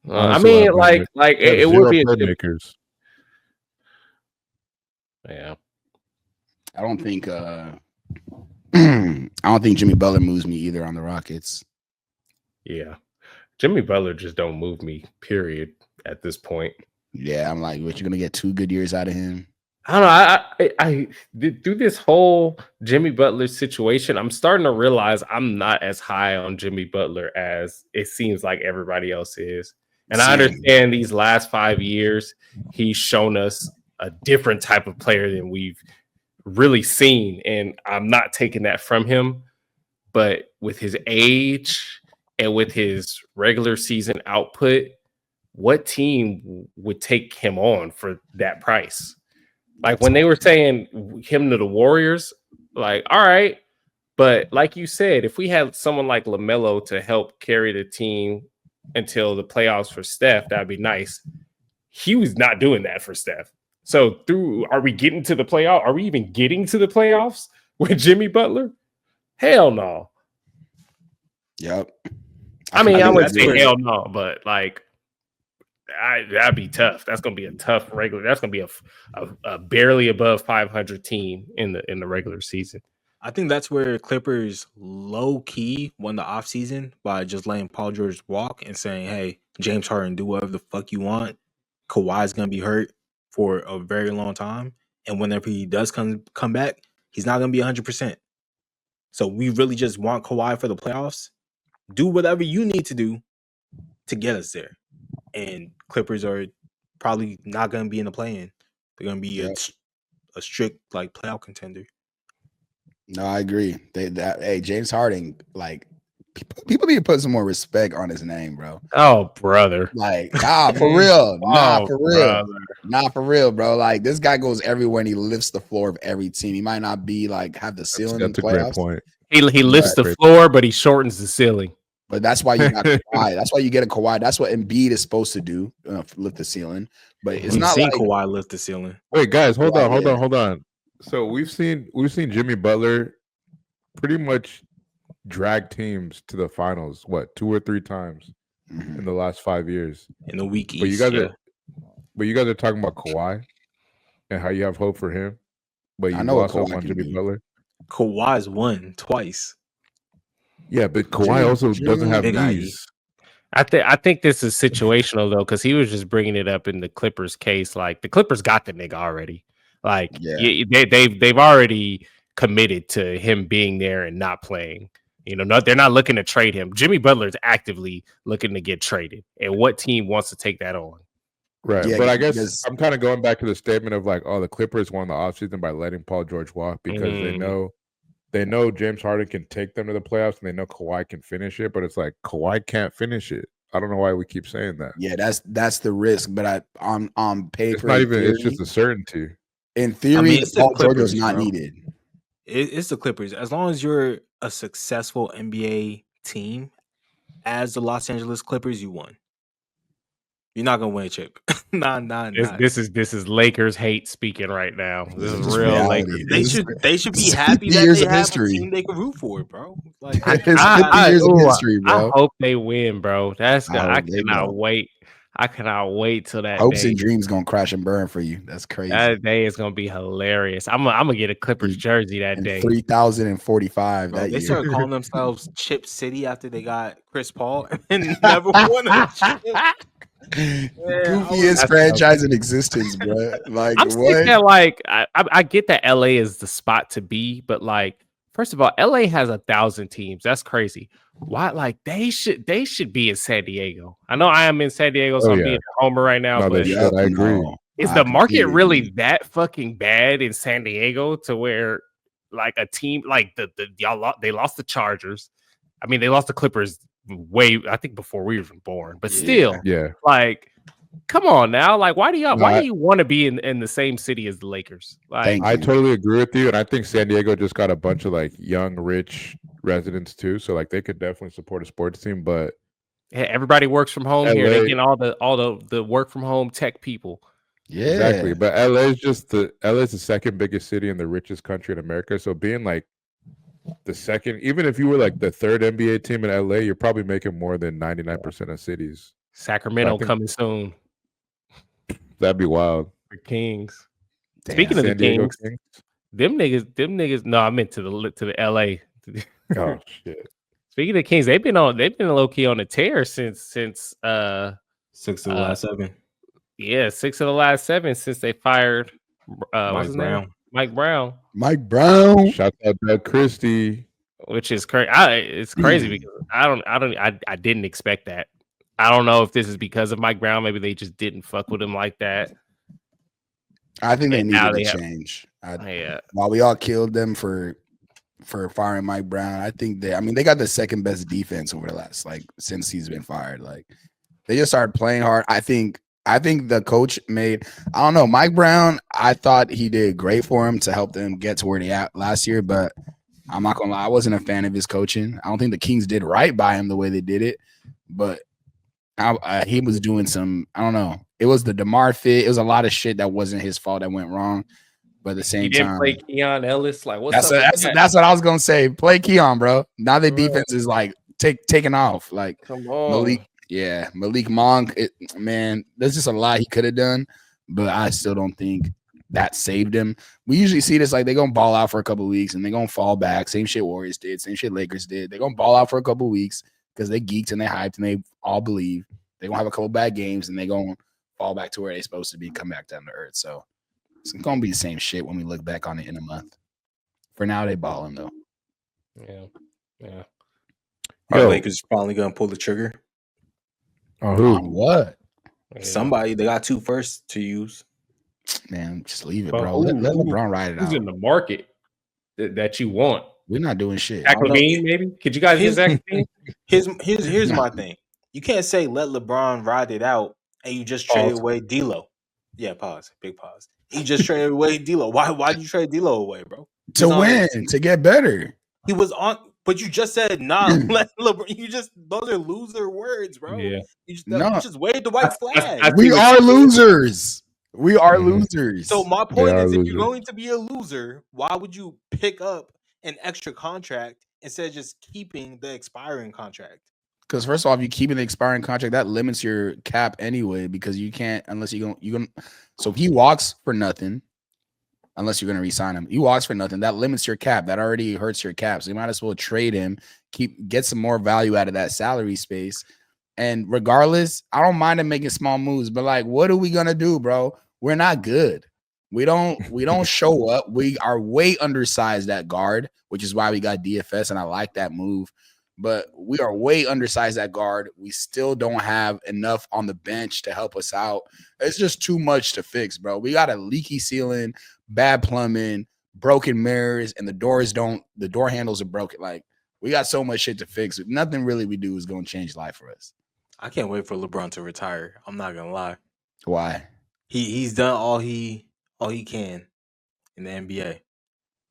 no? I mean, like it would be playmakers. Yeah, I don't think Jimmy Butler moves me either on the Rockets. Yeah, Jimmy Butler just don't move me. Period. At this point. Yeah, I'm like, what, you're gonna get 2 good years out of him? I don't know. I through this whole Jimmy Butler situation, I'm starting to realize I'm not as high on Jimmy Butler as it seems like everybody else is. And I understand these last 5 years, he's shown us a different type of player than we've really seen. And I'm not taking that from him. but with his age and with his regular season output, what team would take him on for that price? Like when they were saying him to the Warriors, like, all right. But like you said, if we had someone like LaMelo to help carry the team until the playoffs for Steph, that'd be nice. He was not doing that for Steph. So are we getting to the playoff? Are we even getting to the playoffs with Jimmy Butler? Hell no. Yep. I mean, I wouldn't say hell no, but like that'd be tough. That's gonna be a tough regular. That's gonna be a barely above 500 team in the regular season. I think that's where Clippers low key won the offseason by just letting Paul George walk and saying, hey, James Harden, do whatever the fuck you want. Kawhi's gonna be hurt for a very long time. And whenever he does come back, he's not gonna be 100%. So we really just want Kawhi for the playoffs. Do whatever you need to do to get us there. And Clippers are probably not gonna be in the play-in. They're gonna be a strict like playoff contender. No, I agree. Hey, James Harden, like people need to put some more respect on his name, bro. Oh, brother. Like, for real. For real. Brother. Not for real, bro. Like this guy goes everywhere and he lifts the floor of every team. He might not be like have the ceiling in the playoffs. Great point. He lifts the floor, but he shortens the ceiling. But that's why you got Kawhi. That's why you get a Kawhi. That's what Embiid is supposed to do, lift the ceiling. But it's not seen like Kawhi lift the ceiling. Wait, guys, hold on. So we've seen Jimmy Butler pretty much drag teams to the finals. What, 2 or 3 times in the last 5 years in the week? But you guys are talking about Kawhi and how you have hope for him. But you also want Jimmy Butler. Kawhi's won twice. Yeah, but Kawhi also doesn't have knees. I think this is situational though, because he was just bringing it up in the Clippers case. Like the Clippers got the nigga already. Like they've already committed to him being there and not playing. You know, they're not looking to trade him. Jimmy Butler is actively looking to get traded, and what team wants to take that on? Right, but I guess I'm kind of going back to the statement of like, oh, the Clippers won the offseason by letting Paul George walk because they know James Harden can take them to the playoffs and they know Kawhi can finish it, but it's like Kawhi can't finish it. I don't know why we keep saying that. Yeah, that's the risk, but on paper, it's not even. It's just a certainty. In theory, Paul George is not needed. It's the Clippers. As long as you're a successful NBA team, as the Los Angeles Clippers, you won. You're not gonna win a chip. Nah. This is Lakers hate speaking right now. This is real Lakers. They should be happy that they have a team they can root for, bro. Like it's 50 years of history, bro. I hope they win, bro. I cannot wait. I cannot wait till that hopes day. And dreams gonna crash and burn for you. That's crazy. That day is gonna be hilarious. I'm gonna get a Clippers jersey that day. 3,00045 that they year. started calling themselves Chip City after they got Chris Paul and never won a chip. Goofiest franchise in existence, bro. Like I'm what? That, like I get that LA is the spot to be, but like first of all, LA has 1,000 teams. That's crazy. Why? Like they should be in San Diego. I know I am in San Diego, so I'm being a homer right now. No, but I agree. Is the market really that fucking bad in San Diego to where like a team like they lost the Chargers? I mean, they lost the Clippers I think before we were even born, but still, like, come on now, like, why do you want to be in the same city as the Lakers? Like, I totally agree with you, and I think San Diego just got a bunch of like young, rich residents too, so like they could definitely support a sports team. But everybody works from home here; they get all the work from home tech people. Yeah, exactly. But LA is the second biggest city in the richest country in America, so being like the second, even if you were like the third NBA team in LA, you're probably making more than 99% of cities. Sacramento coming soon. That'd be wild. The Kings. Damn. Speaking of the Kings, them niggas. No, I meant to the LA. Oh shit. Speaking of the Kings, they've been low key on a tear since 6 of the last 7. Yeah, 6 of the last 7 since they fired Mike Brown. Mike Brown. Shout out Doug Christie. Which is crazy. It's crazy because I didn't expect that. I don't know if this is because of Mike Brown. Maybe they just didn't fuck with him like that. I think they needed to change. While we all killed them for for firing Mike Brown. I think they got the second best defense over the last since he's been fired. Like they just started playing hard. I think the coach made. I don't know, Mike Brown. I thought he did great for him to help them get to where they at last year, but I'm not gonna lie, I wasn't a fan of his coaching. I don't think the Kings did right by him the way they did it, but he was doing some. I don't know. It was the DeMar fit. It was a lot of shit that wasn't his fault that went wrong. But at the same He didn't time, play Keon Ellis. Like, what's that's up? that's what I was gonna say. Play Keon, bro. Now their defense is taking off. Like, come on, Malik Monk. Man, there's just a lot he could have done, but I still don't think that saved him. We usually see this, like, they're gonna ball out for a couple of weeks and they're gonna fall back. Same shit Warriors did, same shit Lakers did. They're gonna ball out for a couple of weeks because they geeked and they hyped and they all believe. They're gonna have a couple bad games and they're gonna fall back to where they're supposed to be and come back down to earth. So it's gonna be the same shit when we look back on it in a month. For now, they balling though. Yeah. Are the Lakers finally gonna pull the trigger? Oh, who? On what? Somebody. They got 2 firsts to use. Man, just leave it, bro. Let LeBron ride it out. Who's in the market that you want? We're not doing shit. Zach LaVine, maybe? Could you guys get Zach LaVine? Here's my thing. You can't say let LeBron ride it out and you just trade away D'Lo. Yeah, pause. Big pause. You just traded away D'Lo. Why did you trade D'Lo away, bro? To win, to get better. He was on, but you just said nah. Let LeBron. Those are loser words, bro. Yeah. You just waved the white flag. We are losers. We are losers. So my point is, if you're going to be a loser, why would you pick up an extra contract instead of just keeping the expiring contract? Because first off, you keeping the expiring contract, that limits your cap anyway. Because you can't unless you're gonna. So if he walks for nothing, unless you're gonna re-sign him, he walks for nothing. That limits your cap. That already hurts your cap. So you might as well trade him, get some more value out of that salary space. And regardless, I don't mind him making small moves, but like, what are we gonna do, bro? We're not good. We don't show up. We are way undersized at guard, which is why we got DFS, and I like that move. But we are way undersized at guard. We still don't have enough on the bench to help us out. It's just too much to fix, bro. We got a leaky ceiling, bad plumbing, broken mirrors, and the door handles are broken. Like, we got so much shit to fix. Nothing really we do is going to change life for us. I can't wait for LeBron to retire. I'm not gonna lie. Why? He's done all he can in the NBA,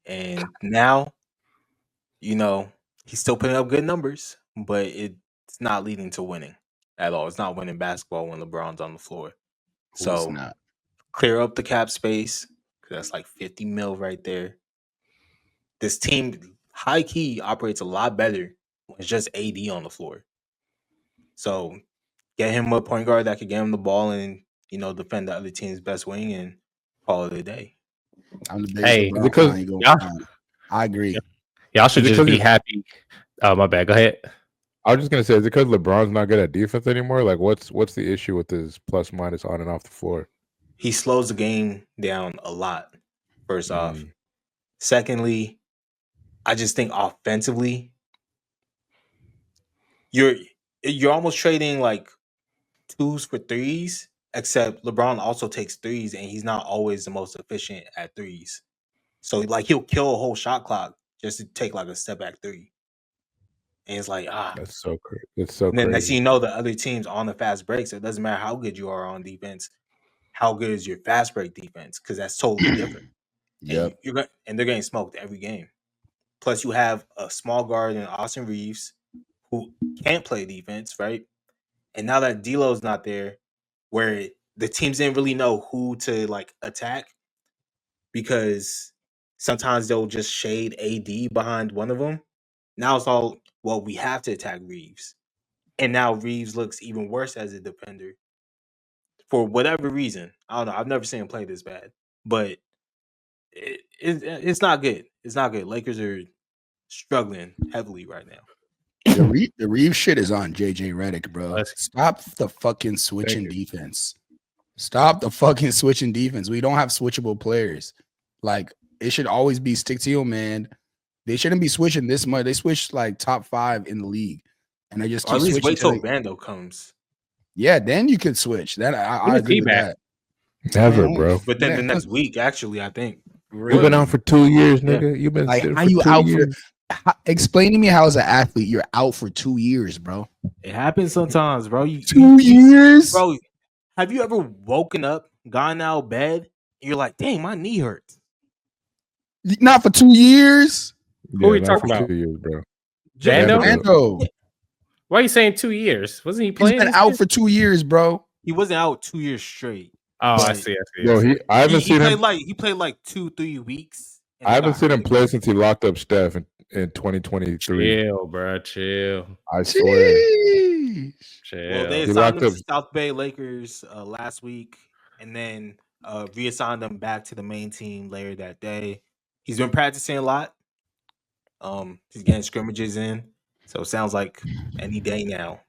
and now, he's still putting up good numbers, but it's not leading to winning at all. It's not winning basketball when LeBron's on the floor. So clear up the cap space, because that's like 50 mil right there. This team, high key, operates a lot better when it's just AD on the floor. So get him a point guard that could get him the ball and defend the other team's best wing and call it a day. I'm the biggest because I agree. Y'all should just be happy. Oh, my bad. Go ahead. I was just gonna say, is it because LeBron's not good at defense anymore? Like, what's the issue with his plus minus on and off the floor? He slows the game down a lot. First off, secondly, I just think offensively, you're almost trading like 2s for 3s. Except LeBron also takes 3s, and he's not always the most efficient at 3s. So like he'll kill a whole shot clock just to take like a step back 3. And it's like, that's so crazy. It's so and then crazy. next thing you know, the other team's on the fast breaks. It doesn't matter how good you are on defense. How good is your fast break defense? Because that's totally different. Yep. And they're getting smoked every game. Plus, you have a small guard in Austin Reeves who can't play defense, right? And now that D'Lo's not there, where the teams didn't really know who to like attack, because sometimes they'll just shade AD behind one of them. Now it's all, well, we have to attack Reeves. And now Reeves looks even worse as a defender for whatever reason. I don't know. I've never seen him play this bad, but it's not good. It's not good. Lakers are struggling heavily right now. The Reeves shit is on JJ Redick, bro. Stop the fucking switching defense. Stop the fucking switching defense. We don't have switchable players. Like, it should always be stick to your man. They shouldn't be switching this much. They switched like top 5 in the league, and they just keep at least switching wait till Vando comes. Yeah, then you could switch. That I agree with that. Never, bro. But then the next week, actually, I think. You've been out for 2 years, nigga. You've been Like, sitting how for you 2 out years. explain to me how, as an athlete, you're out for 2 years, bro. It happens sometimes, bro. 2 years, bro. Have you ever woken up, gone out of bed, and you're like, dang, my knee hurts? Not for 2 years. Who are we not talking for about? 2 years, bro. Jando? Jando. Why are you saying 2 years? Wasn't he He's playing? been out for 2 years, bro. He wasn't out 2 years straight. Oh, I But see. Yo, I haven't he seen played him. like 2-3 weeks. and I he haven't got seen him hurt play again. since he locked up Steph in 2023. Chill, bro. Chill. I swear. Jeez. Chill. Well, they He assigned locked him up. to South Bay Lakers last week, and then reassigned him back to the main team later that day. He's been practicing a lot. He's getting scrimmages in, so it sounds like any day now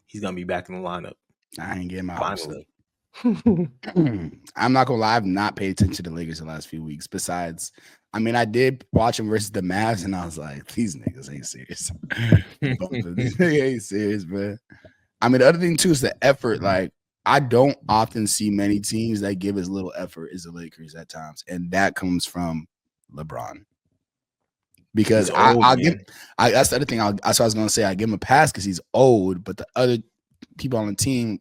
he's gonna be back in the lineup. I ain't getting my hopes up. Finally, I'm not gonna lie, I've not paid attention to the Lakers the last few weeks. Besides, I mean, I did watch them versus the Mavs, and I was like, these niggas ain't serious. Both of them, they ain't serious, man. I mean, the other thing too is the effort. Like, I don't often see many teams that give as little effort as the Lakers at times, and that comes from LeBron. Because He's old, I'll man. give, that's the other thing. That's what I was gonna say. I give him a pass because he's old, but the other people on the team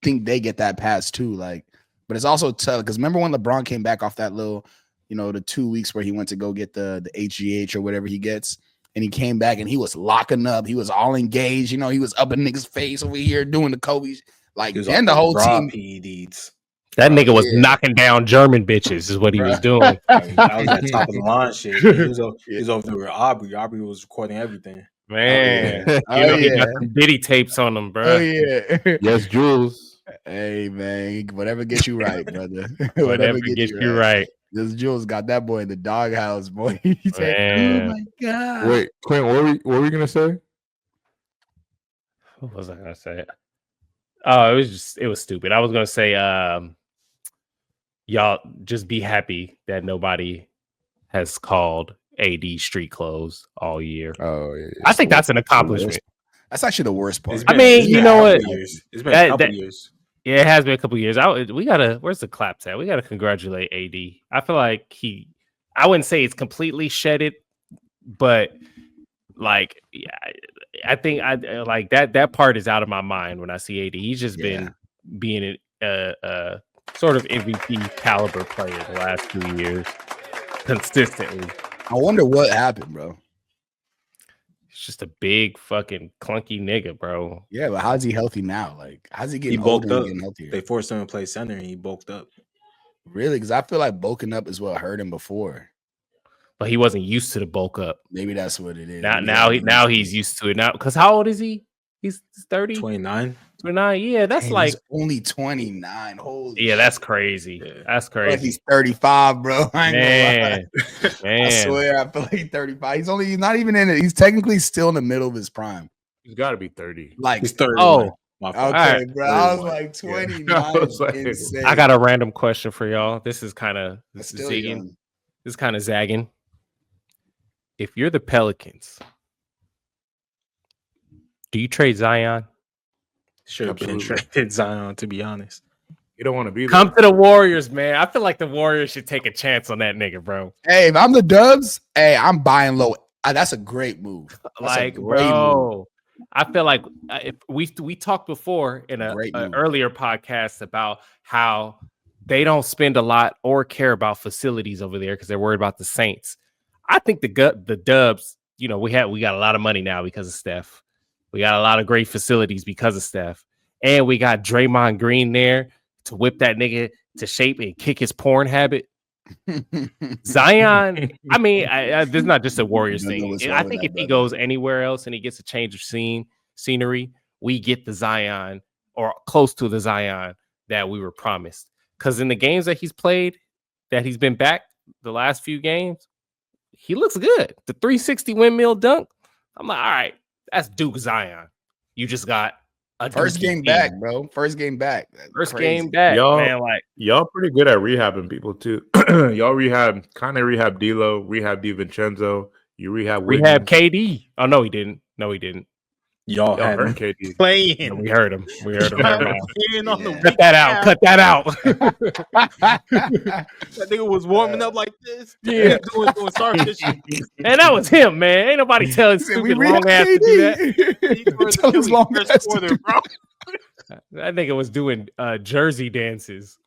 think they get that pass too. Like, but it's also tough because remember when LeBron came back off that little, the 2 weeks where he went to go get the HGH or whatever he gets, and he came back and he was locking up. He was all engaged. He was up in niggas' face over here doing the Kobe. Like, then the whole team. PEDs. That nigga was yeah. knocking down German bitches, is what he was doing. That was that top of the line shit. He was over there with Aubrey. Aubrey was recording everything. Man, Oh, he yeah. got some Diddy tapes on him, bro. Oh yeah. Yes, Jules. Hey man, whatever gets you right, brother. Whatever gets you right. This Jules got that boy in the doghouse, boy. He said, Man. "Oh my god." Wait, Quinn, what were you gonna say? What was I gonna say? Oh, it was stupid. I was gonna say, y'all just be happy that nobody has called AD street clothes all year. Oh yeah. I think that's an accomplishment. That's actually the worst part. I mean, you know what? It's been a couple years. Yeah, it has been a couple years. Where's the claps at? We gotta congratulate AD. I feel like I wouldn't say it's completely shedded, but like, yeah, I think I like that part is out of my mind when I see AD. He's just been being a sort of MVP caliber player the last 2 years consistently. I wonder what happened, bro. He's just a big fucking clunky nigga, bro. Yeah, but how's he healthy now? Like, how's he getting bulked older and up. getting healthier? They forced him to play center, and he bulked up. Really? Because I feel like bulking up is what hurt him before. But he wasn't used to the bulk up. Maybe that's what it is. Now he's used to it now. Because how old is he? He's 30? 29. 29. Yeah, that's Dang, like he's only 29. Holy yeah, that's crazy. Yeah. That's I feel like crazy. he's 35, bro. I ain't Man, gonna lie. man. I swear, I feel like he's 35. He's not even in it. He's technically still in the middle of his prime. He's got to be 30. Like, He's 30. Oh, okay, right. bro. I was like 29. I was like, Insane. I got a random question for y'all. This is kind of That's still zigging. young. This is kind of zagging. If you're the Pelicans, do you trade Zion? Should have been Absolutely. traded Zion, to be honest. You don't want to be there. Come to the Warriors, man. I feel like the Warriors should take a chance on that nigga, bro. Hey, if I'm the Dubs, hey, I'm buying low. That's a great move. That's Like, a great bro, I feel like if we talked before in an Great move. earlier podcast about how they don't spend a lot or care about facilities over there because they're worried about the Saints. I think the Dubs, we got a lot of money now because of Steph. We got a lot of great facilities because of Steph, and we got Draymond Green there to whip that nigga to shape and kick his porn habit. move. Zion, I mean, this is not just a Warriors I don't know thing. what's I wrong with think that, if he brother. goes anywhere else and he gets a change of scenery, we get the Zion or close to the Zion that we were promised. Because in the games that he's played, that he's been back the last few games, he looks good. The 360 windmill dunk, I'm like, all right, that's Duke Zion. You just got a First Dookie game team. back, bro. First game back. That's First crazy. game back, Y'all- man. Like, Y'all pretty good at rehabbing people too. Y'all rehab D'Lo, rehab DiVincenzo. You rehab rehab Wiggins. KD. Oh, no, he didn't. No, he didn't. Y'all Y'all had heard him KD. Yeah, playing. we heard him. We heard him. Never mind. Playing on the Yeah. Cut weak that out. half. Cut that out. That nigga was warming up like this. Yeah. doing starfish. And that was him, man. Ain't nobody telling He said, we stupid long ass to do that. He tore his Tell his Achilles long first ass to quarter, do bro. That nigga was doing jersey dances.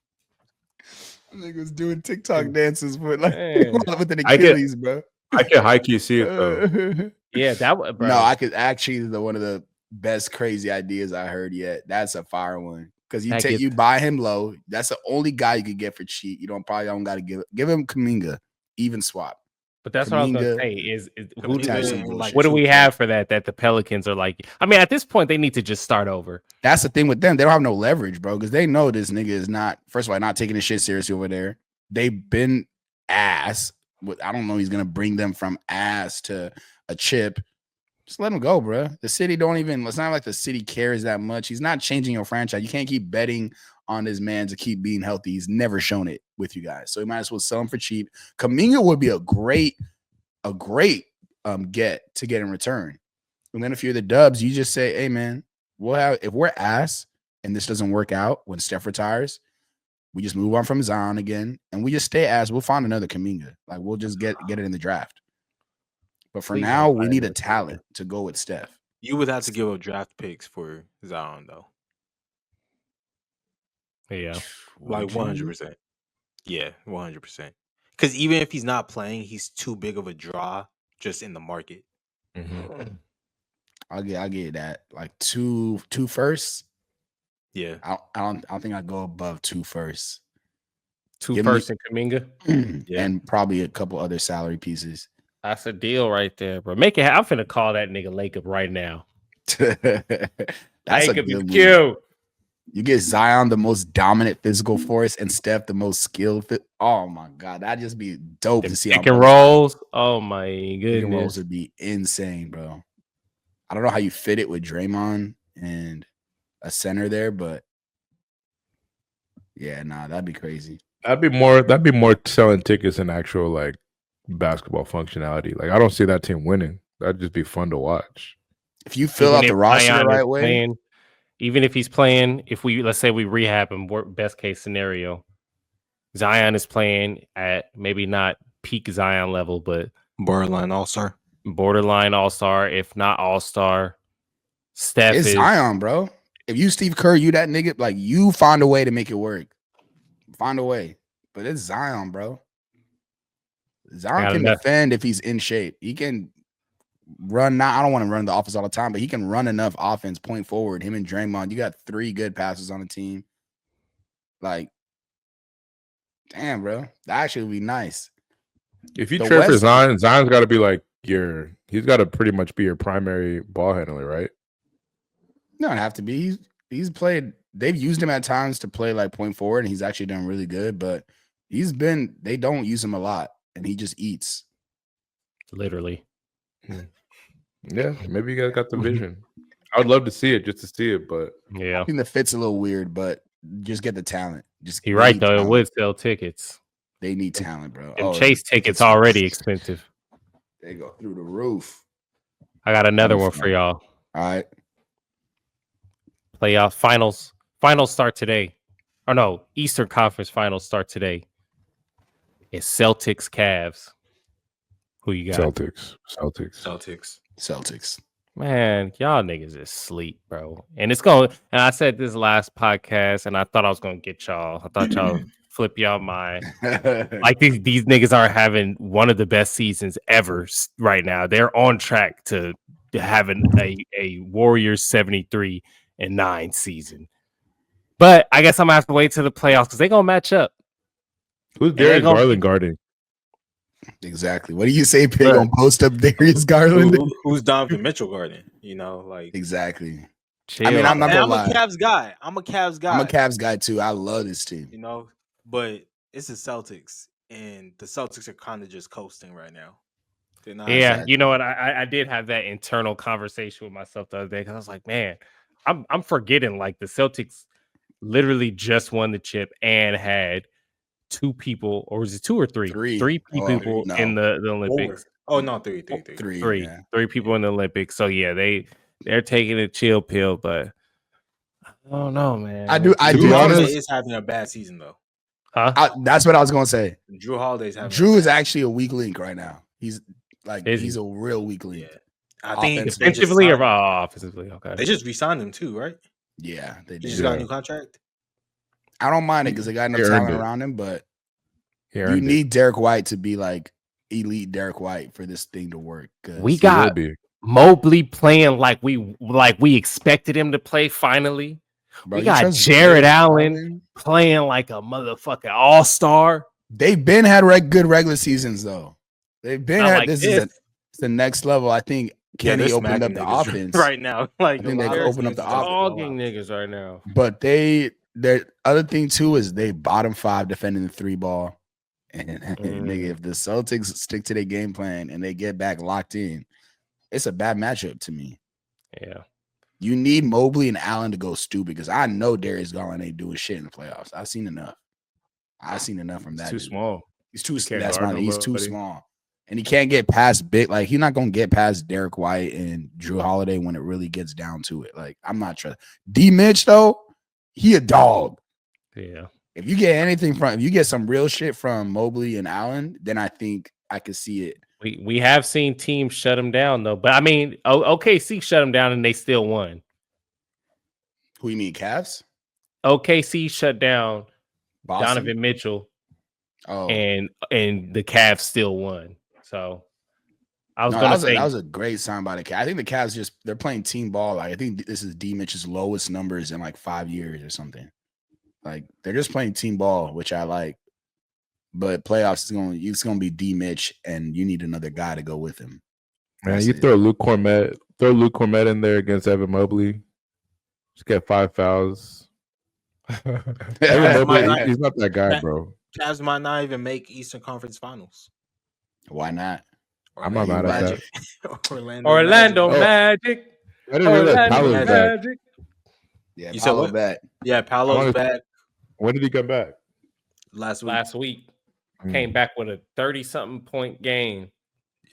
Nigga was doing TikTok dances with like Man. with an I get- Achilles, bro. I can high key see it though. Yeah, that was bro. No, I could actually one of the best crazy ideas I heard yet. That's a fire one. Because That gets- you buy him low. That's the only guy you could get for cheap. You don't gotta give him Kuminga, even swap. But that's what I was gonna Kaminga- say is who Kaminga do Type we- some and, bullshit. like, what do we 2K. have for that the Pelicans are like? I mean, at this point, they need to just start over. That's the thing with them. They don't have no leverage, bro, because they know this nigga is not, first of all, not taking his shit seriously over there. They've been ass. I don't know. He's gonna bring them from ass to a chip. Just let him go, bro. The city don't even. It's not like the city cares that much. He's not changing your franchise. You can't keep betting on this man to keep being healthy. He's never shown it with you guys, so you might as well sell him for cheap. Kuminga would be a great get to get in return. And then if you're the Dubs, you just say, hey man, we'll have, if we're ass and this doesn't work out when Steph retires, we just move on from Zion again and we just stay ass. We'll find another Kuminga. Like we'll just get it in the draft. But for Please now, don't we find need a another Kuminga. talent to go with Steph. You would have to give up draft picks for Zion though. Yeah, Like Would you? 100%. Yeah, 100%. Because even if he's not playing, he's too big of a draw just in the market. I'll get that. Like two firsts. Yeah. I don't think I'd go above 2 firsts. two Give me- first and Kuminga. Yeah. And probably a couple other salary pieces. That's a deal right there, bro. Make it. I'm finna call that nigga Lacob right now. That's a Lacob good is move. cute. You get Zion, the most dominant physical force, and Steph, the most skilled. Oh my god, that'd just be dope Them to see. pick and rolls. Oh my Pick and rolls goodness. would be insane, bro. I don't know how you fit it with Draymond and a center there, but yeah, nah, that'd be crazy. That'd be more selling tickets than actual like basketball functionality. Like I don't see that team winning. That'd just be fun to watch. If you fill Even out if the roster Zion the is right way, playing- even if he's playing, if we let's say we rehab him, best case scenario, Zion is playing at maybe not peak Zion level, but Borderline all-star. borderline all-star, if not all-star. Steph it's is Zion, bro. If you Steve Kerr, you that nigga, like you find a way to make it work. Find a way. But it's Zion, bro. Zion Got can enough. defend if he's in shape. He can run. I don't want to run the offense all the time, but he can run enough offense, point forward. Him and Draymond, you got 3 good passes on the team. Like, damn, bro. That actually would be nice. If you The trade for West- Zion, Zion's got to be like he's got to pretty much be your primary ball handler, right? You don't have to be. He's played. They've used him at times to play like point forward, and he's actually done really good. But they don't use him a lot, and he just eats. literally. Yeah, maybe you guys got the vision. I would love to see it just to see it, but Yeah. I think the fit's a little weird, but just get the talent. Just You're right need though. It talent. would sell tickets. They need talent, bro. Them Oh, Chase tickets it's- already expensive. They go through the roof. I got another one Understand. for y'all. All right. Playoff finals. Finals start today. Or no, Eastern Conference finals start today. It's Celtics Cavs. Who you got? Celtics. Celtics. Man, y'all niggas is sleep, bro. And it's going, and I said this last podcast, and I thought I was gonna get y'all. I thought y'all flip y'all mind. Like these niggas are having one of the best seasons ever right now. They're on track to having a Warriors 73-9 season. But I guess I'm gonna have to wait till the playoffs because they're gonna match up. Who's they Darius gonna- Garland guarding? Exactly. What do you say, Pig? Bruh. On post up Darius Garland? Who's Donovan Mitchell guarding? You know, like Exactly. Chill. I mean, I'm not and gonna I'm a lie. Cavs guy. I'm a Cavs guy. I'm a Cavs guy too. I love this team. You know, but it's the Celtics, and the Celtics are kind of just coasting right now. They're not. Yeah, Exactly. you know what? I did have that internal conversation with myself the other day because I was like, man, I'm forgetting like the Celtics literally just won the chip and had 2 people, or was it 2 or 3? Three. 3 Oh, people no. in the Four. Olympics. Oh no, three. 3. 3 Yeah. 3 people in the Olympics. So yeah, they they're taking a chill pill, but I don't know, man. I do. Drew Holiday Honest, is having a bad season though. Huh? that's what I was gonna say. Drew Holiday's having. Drew is actually a weak link right now. He's Is a real weak link. Yeah. I think Offensively. defensively or offensively. Okay. They just re-signed him too, right? Yeah, they He did. just got a new contract. I don't mind it because they got enough He earned talent it. around him, but He you earned it. need Derek White to be like elite Derek White for this thing to work. 'cause We He will got be. Mobley playing like we expected him to play finally. bro, We you got trust Jared Jared Allen playing like a motherfucking all-star. They've been had good regular seasons though. They've been Not had like this this. is the next level. I think Kenny they're opened up smacking the niggas offense right now. Like I think they a lot of opened up the teams just Dogging blow out. niggas right now. But their other thing too is they bottom 5 defending the 3 ball. And nigga, if the Celtics stick to their game plan and they get back locked in, it's a bad matchup to me. Yeah. You need Mobley and Allen to go stupid because I know Darius Garland ain't doing shit in the playoffs. I've seen enough. From that. Too dude. small. He's too. can't That's guard my. He's too nobody. small, and he can't get past big. Like he's not gonna get past Derek White and Drew Holiday when it really gets down to it. Like I'm not trusting D Mitch though. He a dog. Yeah. If you get some real shit from Mobley and Allen, then I think I could see it. We have seen teams shut him down though. But I mean, OKC shut him down and they still won. Who you mean, Cavs? OKC shut down Boston? Donovan Mitchell. Oh, And the Cavs still won. So I was no, gonna say that was a great sign by the Cavs. I think the Cavs they're playing team ball. Like I think this is D Mitch's lowest numbers in like 5 years or something. Like they're just playing team ball, which I like. But playoffs it's gonna be D Mitch, and you need another guy to go with him. Man, you throw Luke Cormette in there against Evan Mobley. Just get 5 fouls. Evan Mobley, he's not that guy, bro. Cavs might not even make Eastern Conference Finals. Why not? I'm not mad at that. Orlando Magic. I didn't realize Paolo's back. Magic. Yeah, You said Paolo what? back. Yeah, Paolo's back When did he come back? last week. Last week came back with a 30-something point game.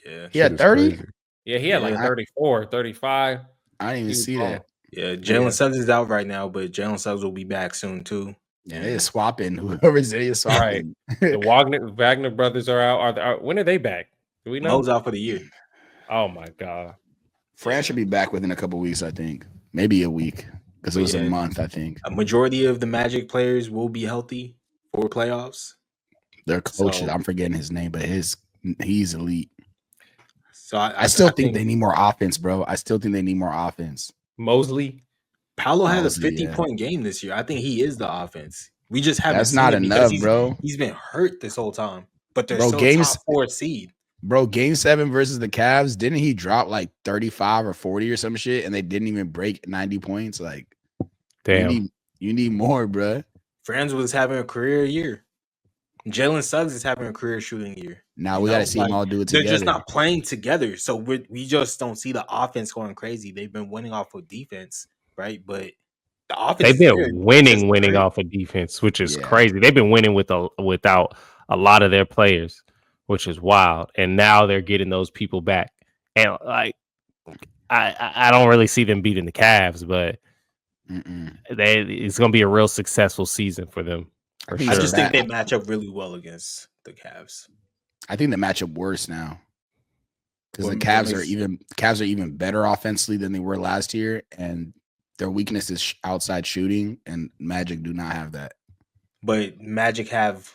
Yeah. He had 30? Crazy. Yeah, he had like 34, 35. I didn't even see that. Yeah, Jalen Suggs is out right now, but Jalen Suggs will be back soon too. Yeah, they're swapping. Whoever's there is swapping. The Wagner brothers are out. When are they back? Do we know? Mo's out for the year. Oh my god. Fran should be back within a couple weeks, I think. Maybe a week. Because it was a month, I think. A majority of the Magic players will be healthy for playoffs. Their coaches, So- I'm forgetting his name, but he's elite. So I still think they need more offense, bro. I still think they need more offense. Mosley. Paolo had a Mosley, 50-point game this year. I think he is the offense. We just haven't. That's seen not it because enough, he's- bro. He's been hurt this whole time, but they're Bro, still games- top 4 seed. Bro, game 7 versus the Cavs, didn't he drop like 35 or 40 or some shit and they didn't even break 90 points? Like, Damn. you need more, bro. Franz was having a career year. Jalen Suggs is having a career shooting year. Now You we got know, to see them all do it They're together. just not playing together, so we just don't see the offense going crazy. They've been winning off of defense, right? But the offense They've is there. been winning Just great. off of defense, which is Yeah. crazy. They've been winning without a lot of their players, which is wild. And now they're getting those people back. And like, I don't really see them beating the Cavs, but it's going to be a real successful season for them. For I sure. I just think they match up really well against the Cavs. I think they match up worse now. Because the What Cavs makes- are even better offensively than they were last year, and their weakness is outside shooting, and Magic do not have that. But Magic have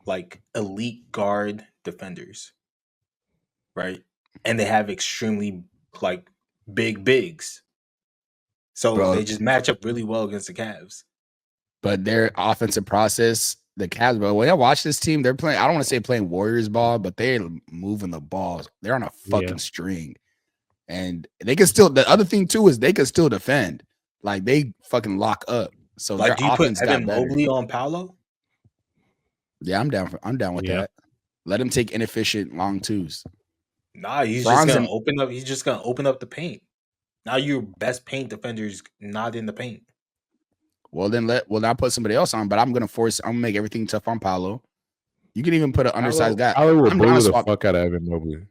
like elite guard defenders, right? And they have extremely like big bigs. So Bro. they just match up really well against the Cavs. But their offensive process, the Cavs, bro, when I watch this team, they're playing, I don't want to say playing Warriors ball, but they're moving the balls. They're on a fucking string. And they can still, the other thing too is they can still defend. Like they fucking lock up. So Like, their do you put offense got Evan better. Mobley on Paolo? Yeah, I'm down with Yeah. that. Let him take inefficient long twos. Nah, he's Franz just gonna and- open up. He's just gonna open up the paint. Now your best paint defender is not in the paint. Well, then now put somebody else on, but I'm gonna make everything tough on Paolo. You can even put an undersized guy. I would I'm bully gonna the swap- fuck out of Evan Mobley.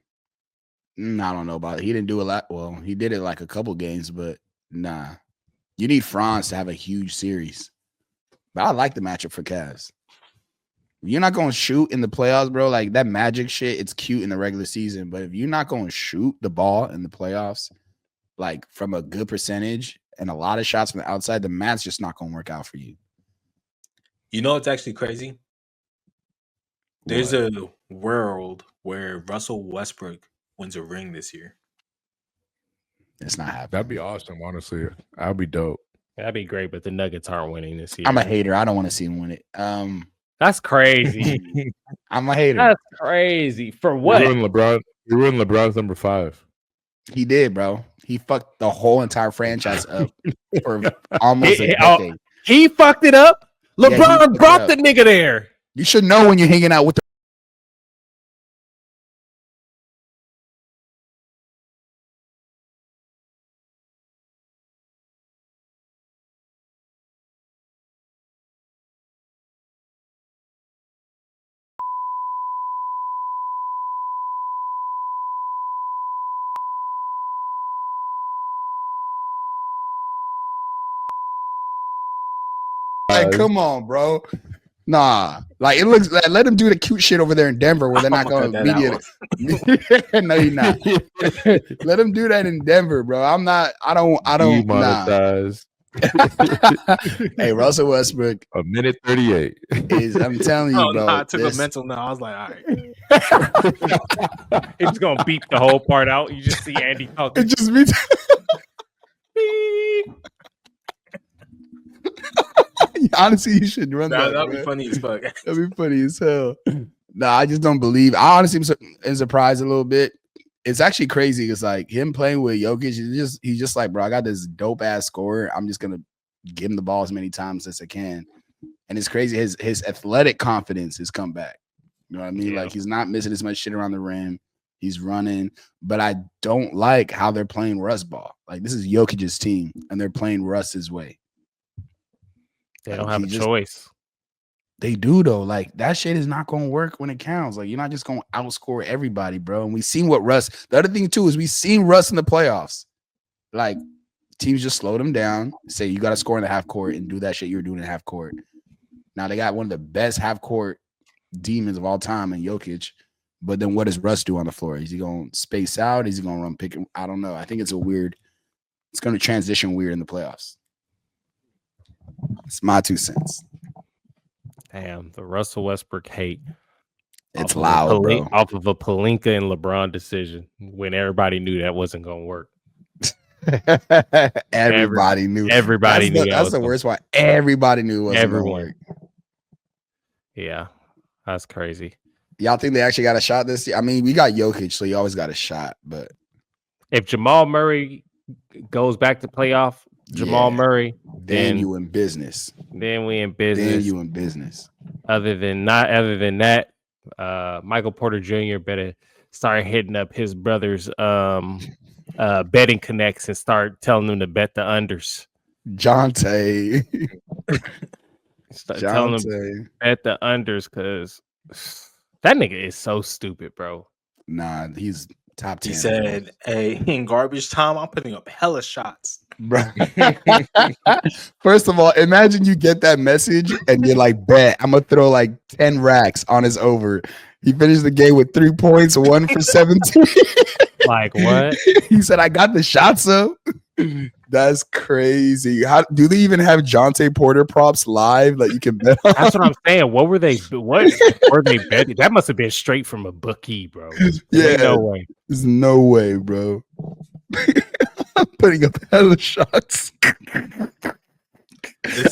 I don't know about it. He didn't do a lot. Well, he did it like a couple games, but nah. You need Franz to have a huge series. But I like the matchup for Cavs. You're not going to shoot in the playoffs, bro. Like that Magic shit, it's cute in the regular season. But if you're not going to shoot the ball in the playoffs, like from a good percentage and a lot of shots from the outside, the math's just not going to work out for you. You know, it's actually crazy. There's a world where Russell Westbrook wins a ring this year. It's not happening. That'd be awesome, honestly. That'd be dope. That'd be great, but the Nuggets aren't winning this year. I'm a hater. I don't want to see him win it. That's crazy. I'm a hater. That's crazy. For what? You ruined LeBron's number 5. He did, bro. He fucked the whole entire franchise up for almost a decade. He fucked it up. Yeah, LeBron brought the nigga there. You should know when you're hanging out with the like, come on, bro. Nah, like it looks like let him do the cute shit over there in Denver where they're not going to media. No, you're not. Let him do that in Denver, bro. I don't. Demonetized. Nah. Hey, Russell Westbrook. A minute 38. I'm telling you, bro. I took a mental now. I was like, all right. It's gonna beat the whole part out. You just see Andy talking. It just means. Honestly, you should run that. That'd be funny as fuck. That'd be funny as hell. Nah, I just don't believe. I honestly am surprised a little bit. It's actually crazy. It's like him playing with Jokic. He's just like, bro, I got this dope ass scorer. I'm just gonna give him the ball as many times as I can. And it's crazy. His athletic confidence has come back. You know what I mean? Yeah. Like he's not missing as much shit around the rim. He's running, but I don't like how they're playing Russ ball. Like this is Jokic's team, and they're playing Russ's way. They don't have a choice. They do though. Like that shit is not going to work when it counts. Like you're not just going to outscore everybody, bro. And we've seen what Russ. The other thing too is we've seen Russ in the playoffs. Like teams just slow them down, say you got to score in the half court and do that shit you were doing in half court. Now they got one of the best half court demons of all time in Jokic. But then what does Russ do on the floor? Is he going to space out? Is he going to run pick? I don't know. I think it's going to transition weird in the playoffs. It's my 2 cents. Damn, the Russell Westbrook hate. It's loud, bro. Off of a Pelinka and LeBron decision when everybody knew that wasn't going to work. Everybody knew. Everybody knew. That's the worst part. Everybody knew it wasn't going to work. Yeah, that's crazy. Y'all think they actually got a shot this year? I mean, we got Jokic, so you always got a shot. But if Jamal Murray goes back to playoff, Murray, then you in business. Then we in business. Then you in business. Other than that, Michael Porter Jr. better start hitting up his brother's betting connects and start telling them to bet the unders. Jonte. Telling them bet the unders because that nigga is so stupid, bro. Nah, he's top 10. He said, hey, in garbage time, I'm putting up hella shots. Bro. First of all, imagine you get that message and you're like, bet I'm gonna throw like 10 racks on his over. He finished the game with 3 points, 1 for 17. Like what? He said, I got the shots up. That's crazy. How do they even have Jonte Porter props live that you can bet on? That's what I'm saying. What were they betting? That must have been straight from a bookie, bro. Yeah, no way. There's no way, bro. I'm putting up hella shots.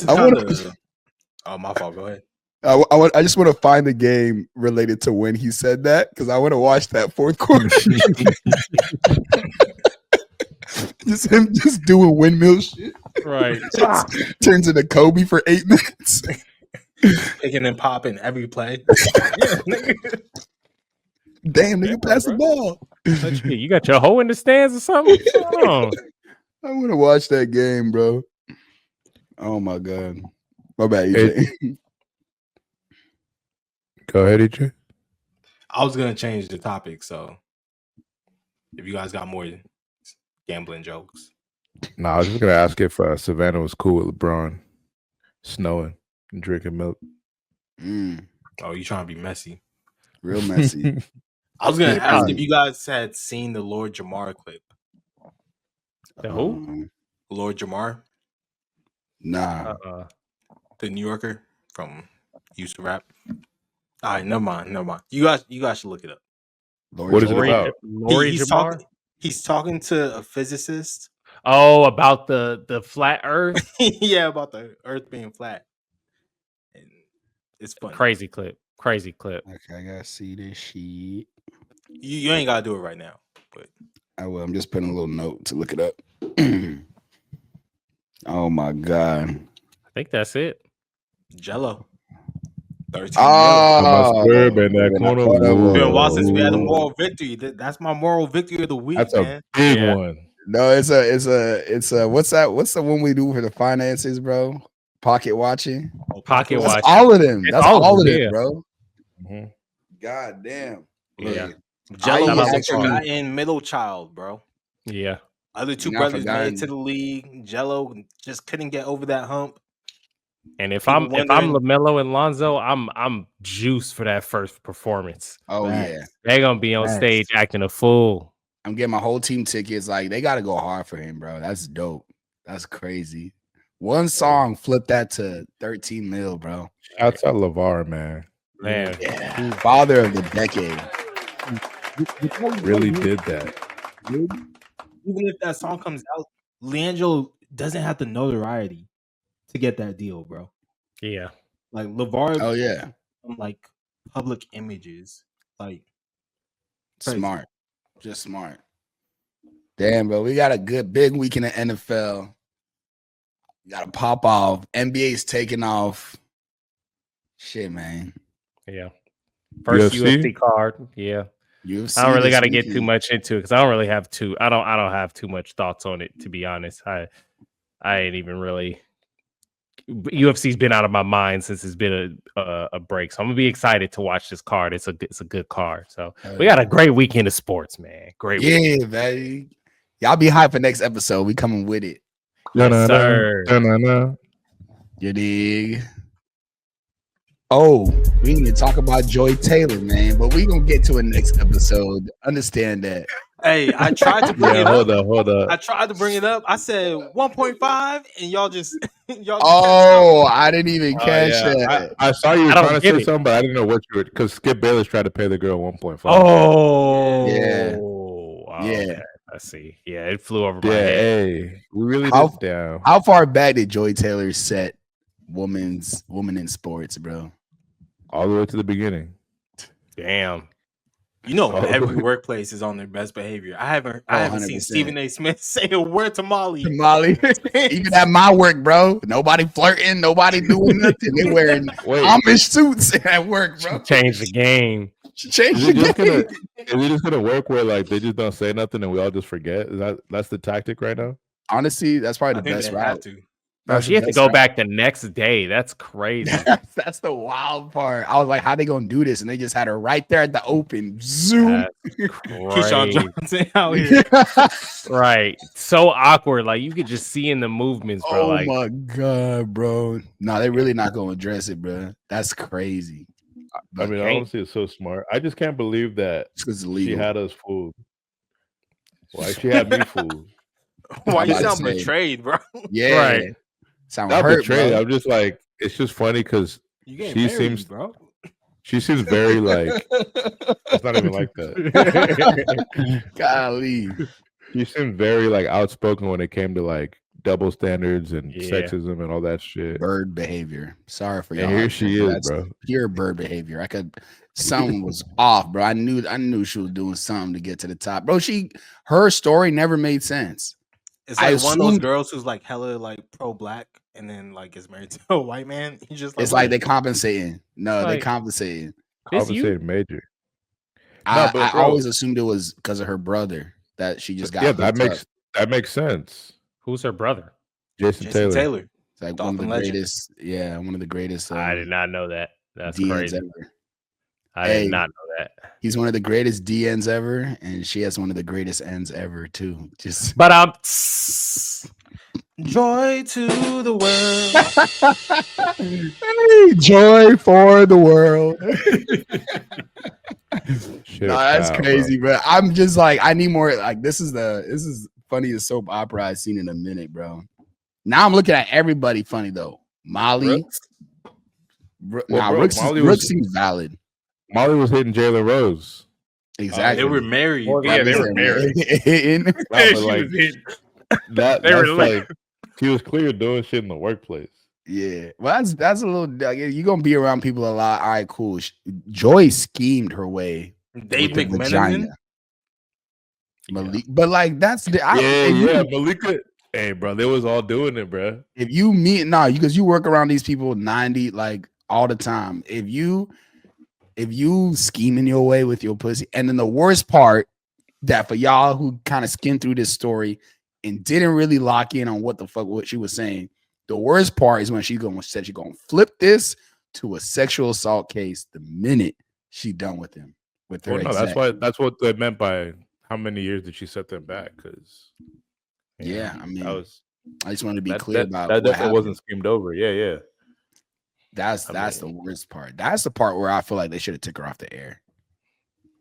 Oh, my fault. Go ahead. I just want to find the game related to when he said that because I want to watch that fourth quarter. Just him just doing windmill shit. Right. Turns into Kobe for 8 minutes. Picking and popping every play. Damn, nigga, pass the ball. You got your hoe in the stands or something? I want to watch that game, bro. Oh, my God. My bad, EJ. Go ahead, EJ. I was going to change the topic, so. If you guys got more gambling jokes. No, I was just gonna ask if Savannah was cool with LeBron snowing and drinking milk. Oh, you trying to be messy? Real messy. I was gonna He ask probably- if you guys had seen the Lord Jamar clip. The who? Lord Jamar, Nah. the New Yorker from used to rap. All right, never mind. You guys should look it up. What is it about? Lori He's Jamar? He's talking to a physicist. Oh, about the flat Earth. Yeah, about the Earth being flat. And it's funny. Crazy clip. Okay, I gotta see this shit. You ain't gotta do it right now, but I will. I'm just putting a little note to look it up. Oh my god. I think that's it. Jello. 13 Oh, in that corner. It's been a while Whoa. since we had a moral victory. That's my moral victory of the week, That's man. a big Yeah. one. no, it's a what's that? What's the one we do for the finances, bro? Pocket watching. Pocket That's watch. all of them. It's That's all of all of them, them, yeah. bro. Mhm. God damn. Yeah. Jello I was a actually- forgotten middle child, bro. Yeah. Other two Not brothers forgotten. made it to the league. Jello just couldn't get over that hump. And if People I'm wondering- LaMelo and Lonzo, I'm juiced for that first performance. Oh Facts. yeah. They're gonna be on Facts. stage acting a fool. I'm getting my whole team tickets. Like they gotta go hard for him, bro. That's dope. That's crazy. One song flipped that to 13 mil, bro. Shouts out LeVar, man. Man. Yeah. Father of the decade. Really did that. Even if that song comes out, Leandro doesn't have the notoriety to get that deal, bro. Yeah. Like LeVar, Oh yeah. like public images, like crazy. Smart. Just smart. Damn, bro. We got a good big week in the NFL. We gotta pop off. NBA's taking off. Shit, man. Yeah. First UFC? UFC card. Yeah. UFC I don't really this got to get too weekend. much into it because I don't really have too. I don't have too much thoughts on it, to be honest. I ain't even really. UFC's been out of my mind since it's been a break, so I'm gonna be excited to watch this card. It's a good card. So Hell we got a great weekend of sports, man. Great. weekend. Yeah, baby. Y'all be hyped for next episode. We coming with it. Yes, sir. Da-na-na. You dig? Oh, we need to talk about Joy Taylor, man. But we gonna get to it next episode. Understand that. Hey, I tried to bring Yeah, it up. hold up. I tried to bring it up. I said 1.5, and y'all just y'all. Oh, I didn't even catch Yeah, that. I saw you were I don't trying to get say it. something, but I didn't know what you were because Skip Bayless tried to pay the girl 1.5. Oh, Yeah. yeah. Yeah. I see. Yeah, it flew over my Yeah, head. hey, we really How- did down. How far back did Joy Taylor set woman in sports, bro? All the way to the beginning. Damn. You know, Oh. every workplace is on their best behavior. I haven't seen 100%. Stephen A. Smith say a word to Molly. Molly, even at my work, bro. Nobody flirting, nobody doing nothing. They wearing Wait, Amish suits at work, bro. Change the game. Change is the it just game. is it just gonna work where like they just don't say nothing and we all just forget? That's the tactic right now? Honestly, that's I probably the think best they have route. to. Bro, That's she the had to best go route. back the next day. That's crazy. That's the wild part. I was like, how they gonna do this? And they just had her right there at the open. Zoom. Keyshawn Crazy. Johnson out here. Right. So awkward. Like you could just see in the movements, bro. Oh like my god, bro. No, they're really not gonna address it, bro. That's crazy. I mean, Hank- honestly, it's so smart. I just can't believe that It's 'cause it's she illegal. had us fooled. Like she had me fooled. Why I'm you about to sound say. betrayed, bro? Yeah. Right. Sound Not hurt, betrayed. bro. I'm just like, it's just funny because You getting She married, seems- bro. she seems very like it's not even like that. Golly. She seemed very like outspoken when it came to like double standards and Yeah. sexism and all that shit. Bird behavior. Sorry for y'all. And here she is, That's bro. pure bird behavior. Something was off, bro. I knew she was doing something to get to the top. Bro, her story never made sense. It's I like one of those assumed- girls who's like hella like pro black and then like is married to a white man. You just It's what like is they this? compensating. No, they Like- compensating. This you? Compensated major. I but bro- always assumed it was because of her brother that she just got. Yeah, that hooked up. makes sense. Who's her brother? Jason, Jason Taylor. Taylor. It's like one of the Dolphin legend. greatest. Yeah, one of the greatest. I did not know that. That's DNs crazy. ever. I did not know that. He's one of the greatest DNs ever, and she has one of the greatest ends ever too. Just But Joy to the world. hey, joy for the world. Shit, No, that's foul, crazy, bro. I'm just like, I need more. Like, this is funniest soap opera I've seen in a minute, bro. Now I'm looking at everybody funny though. Molly, Brooks seems valid. Molly was hitting Jalen Rose. Exactly. They were married. Well, yeah, they were married. But She like was hitting. that, They were that's like he was clear doing shit in the workplace. Yeah, well, that's a little. You're gonna be around people a lot. All right, cool. Joy schemed her way. Dave with the McMenamin. Malik, but like that's the Malika. Hey, bro, they was all doing it, bro. If you meet because you work around these people 90 like all the time. If you scheming your way with your pussy, and then the worst part that for y'all who kind of skimmed through this story and didn't really lock in on what she was saying, the worst part is when said she's gonna flip this to a sexual assault case the minute she done with him. With her, that's what they meant by how many years did she set them back? Because I mean, I just wanted to be clear about that definitely wasn't schemed over. Yeah. That's the worst part. That's the part where I feel like they should have took her off the air.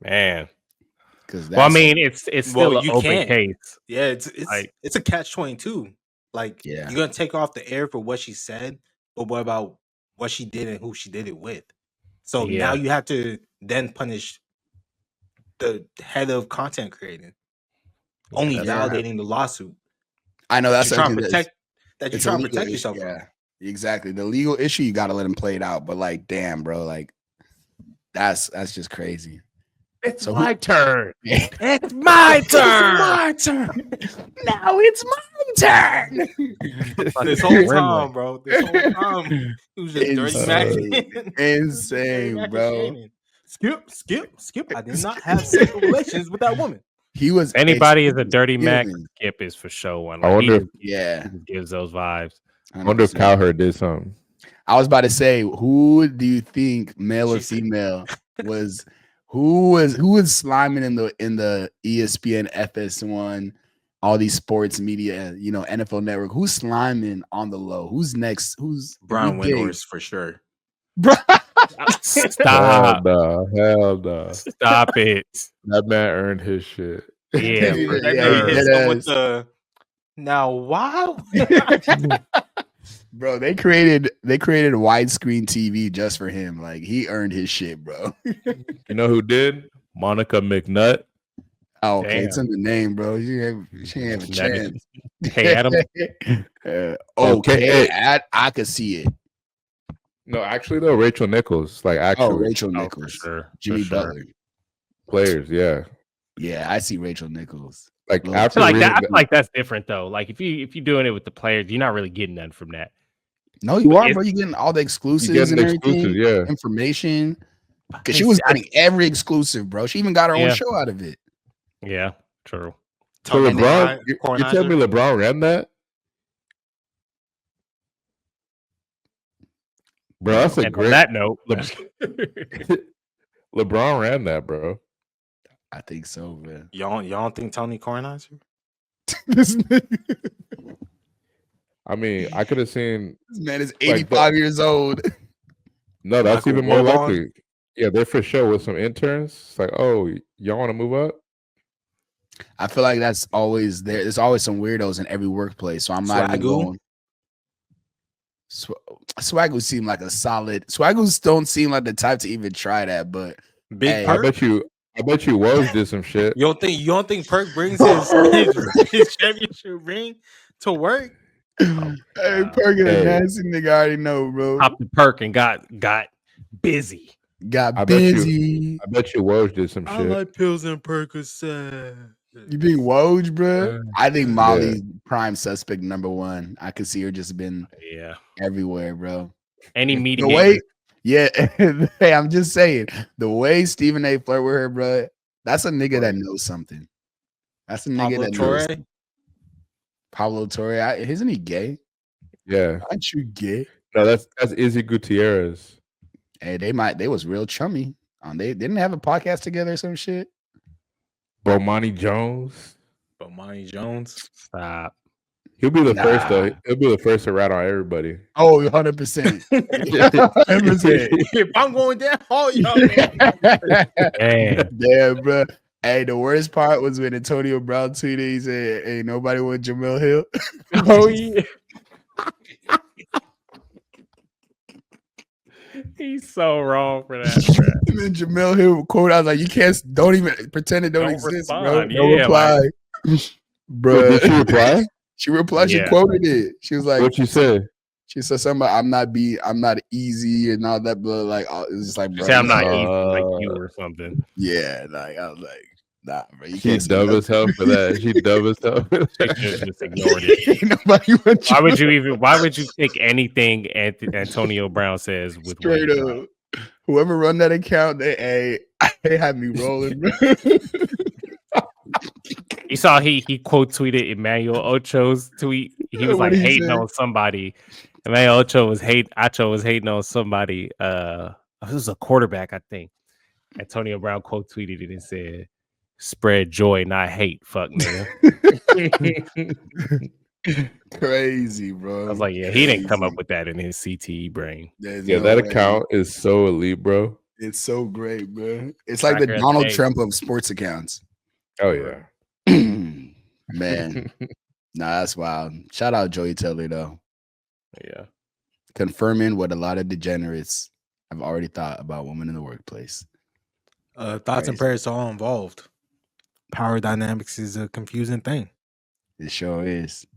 Man. Because I mean, it's still an open case. Yeah, it's a catch-22. Like, yeah, you're gonna take her off the air for what she said, but what about what she did and who she did it with? So now you have to then punish the head of content creating, only validating the lawsuit. I know that's you're trying to protect yourself. Yeah, exactly. The legal issue, you got to let him play it out. But like, damn, bro, like that's just crazy. It's my turn. It's my turn. My turn. Now it's my turn. This whole time, bro. This whole time, it was just dirty Mac. Insane, bro. Skip. I did not have sexual relations with that woman. He was. Anybody is a dirty Mac. Skip is for sure one. Like, I wonder. He gives those vibes. 100%. I wonder if Cowherd did something. I was about to say, who do you think, male or female, was? Who was sliming in the ESPN, FS1, all these sports media, NFL Network? Who's sliming on the low? Who's next? Who's Brian Windhorst for sure? Stop! Hell no! Stop it! That man earned his shit. Yeah, now wow. Bro, they created widescreen TV just for him. Like, he earned his shit, bro. You know who did? Monica McNutt. Oh, okay. Damn. It's in the name, bro. She ain't have a chance. Hey, Adam. Okay, I could see it. No, actually, though, Rachel Nichols. Like, actually. Rachel Nichols. Sure. Jimmy Butler. Players, yeah. Yeah, I see Rachel Nichols. Like, after like that, I feel like that's different, though. Like, if you're doing it with the players, you're not really getting nothing from that. No, you are, bro. You're getting all the exclusives and everything. Yeah. Information. Because she was getting every exclusive, bro. She even got her own show out of it. Yeah, true. So LeBron, you tell me LeBron ran that? Bro, that's a great. On that note, LeBron ran that, bro. I think so, man. Y'all don't think Tony Kornheiser? I mean, I could have seen this man is 85 years old. No, that's even more likely. Yeah, they're for sure with some interns. It's like, oh, y'all want to move up? I feel like that's always there. There's always some weirdos in every workplace. So I'm not even going. Swagoo seem like a solid. Swagoos don't seem like the type to even try that, but Big I bet you Woj did some shit. You don't think Perk brings his championship ring to work? Hey, Perk is a nasty nigga. I already know, bro. Popped the perk and got busy. Got busy. I bet you Woj did some shit. I like pills and Percocet. You think Woj, bro? I think Molly's prime suspect #1. I could see her just been everywhere, bro. Any meeting. The way, hey, I'm just saying, the way Stephen A. flirt with her, bro, that's a nigga that knows something. That's a nigga that knows. Pablo Torre, isn't he gay? Yeah. Aren't you gay? No, that's Izzy Gutierrez. Hey, they was real chummy. They didn't have a podcast together or some shit. Bomani Jones. Bomani Jones. Stop. He'll be the first though. He'll be the first to rat on everybody. Oh, 100%. 100%. If I'm going down, oh y'all. Damn, bro. Hey, the worst part was when Antonio Brown tweeted, he said, "Hey, nobody want Jamel Hill." Oh yeah. He's so wrong for that. And then Jamel Hill quote, I was like, don't even pretend it don't exist, respond. bro. Yeah, Don't reply. Bro. Did she reply? She replied, Yeah. she quoted it. She was like, What'd she say? She said something about I'm not easy and all that, but like it's just like, bro, I'm not easy like you or something. Yeah, like I was like, nah, bro. You She can't dumb as hell for that. She dumb as hell for She that. just ignored it. Nobody wants Why would you take anything Antonio Brown says with straight up? Whoever run that account, they had me rolling, bro. You saw he quote tweeted Emmanuel Ocho's tweet. He was like hating on somebody. Emmanuel Ocho was hating on somebody. This was a quarterback, I think. Antonio Brown quote tweeted it and said, "Spread joy, not hate, fuck nigga." Crazy, bro. I was like, yeah, he didn't come up with that in his CTE brain. Yeah, that account is so elite, bro. It's so great, bro. It's like the Tracker Donald day. Trump of sports accounts. Oh yeah. Man. Nah, that's wild. Shout out Joey Taylor though. Yeah. Confirming what a lot of degenerates have already thought about women in the workplace. Thoughts and prayers to all involved. Power dynamics is a confusing thing. It sure is.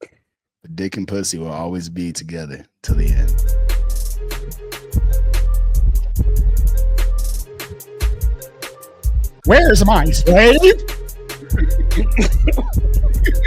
But dick and pussy will always be together till the end. Where's my slave?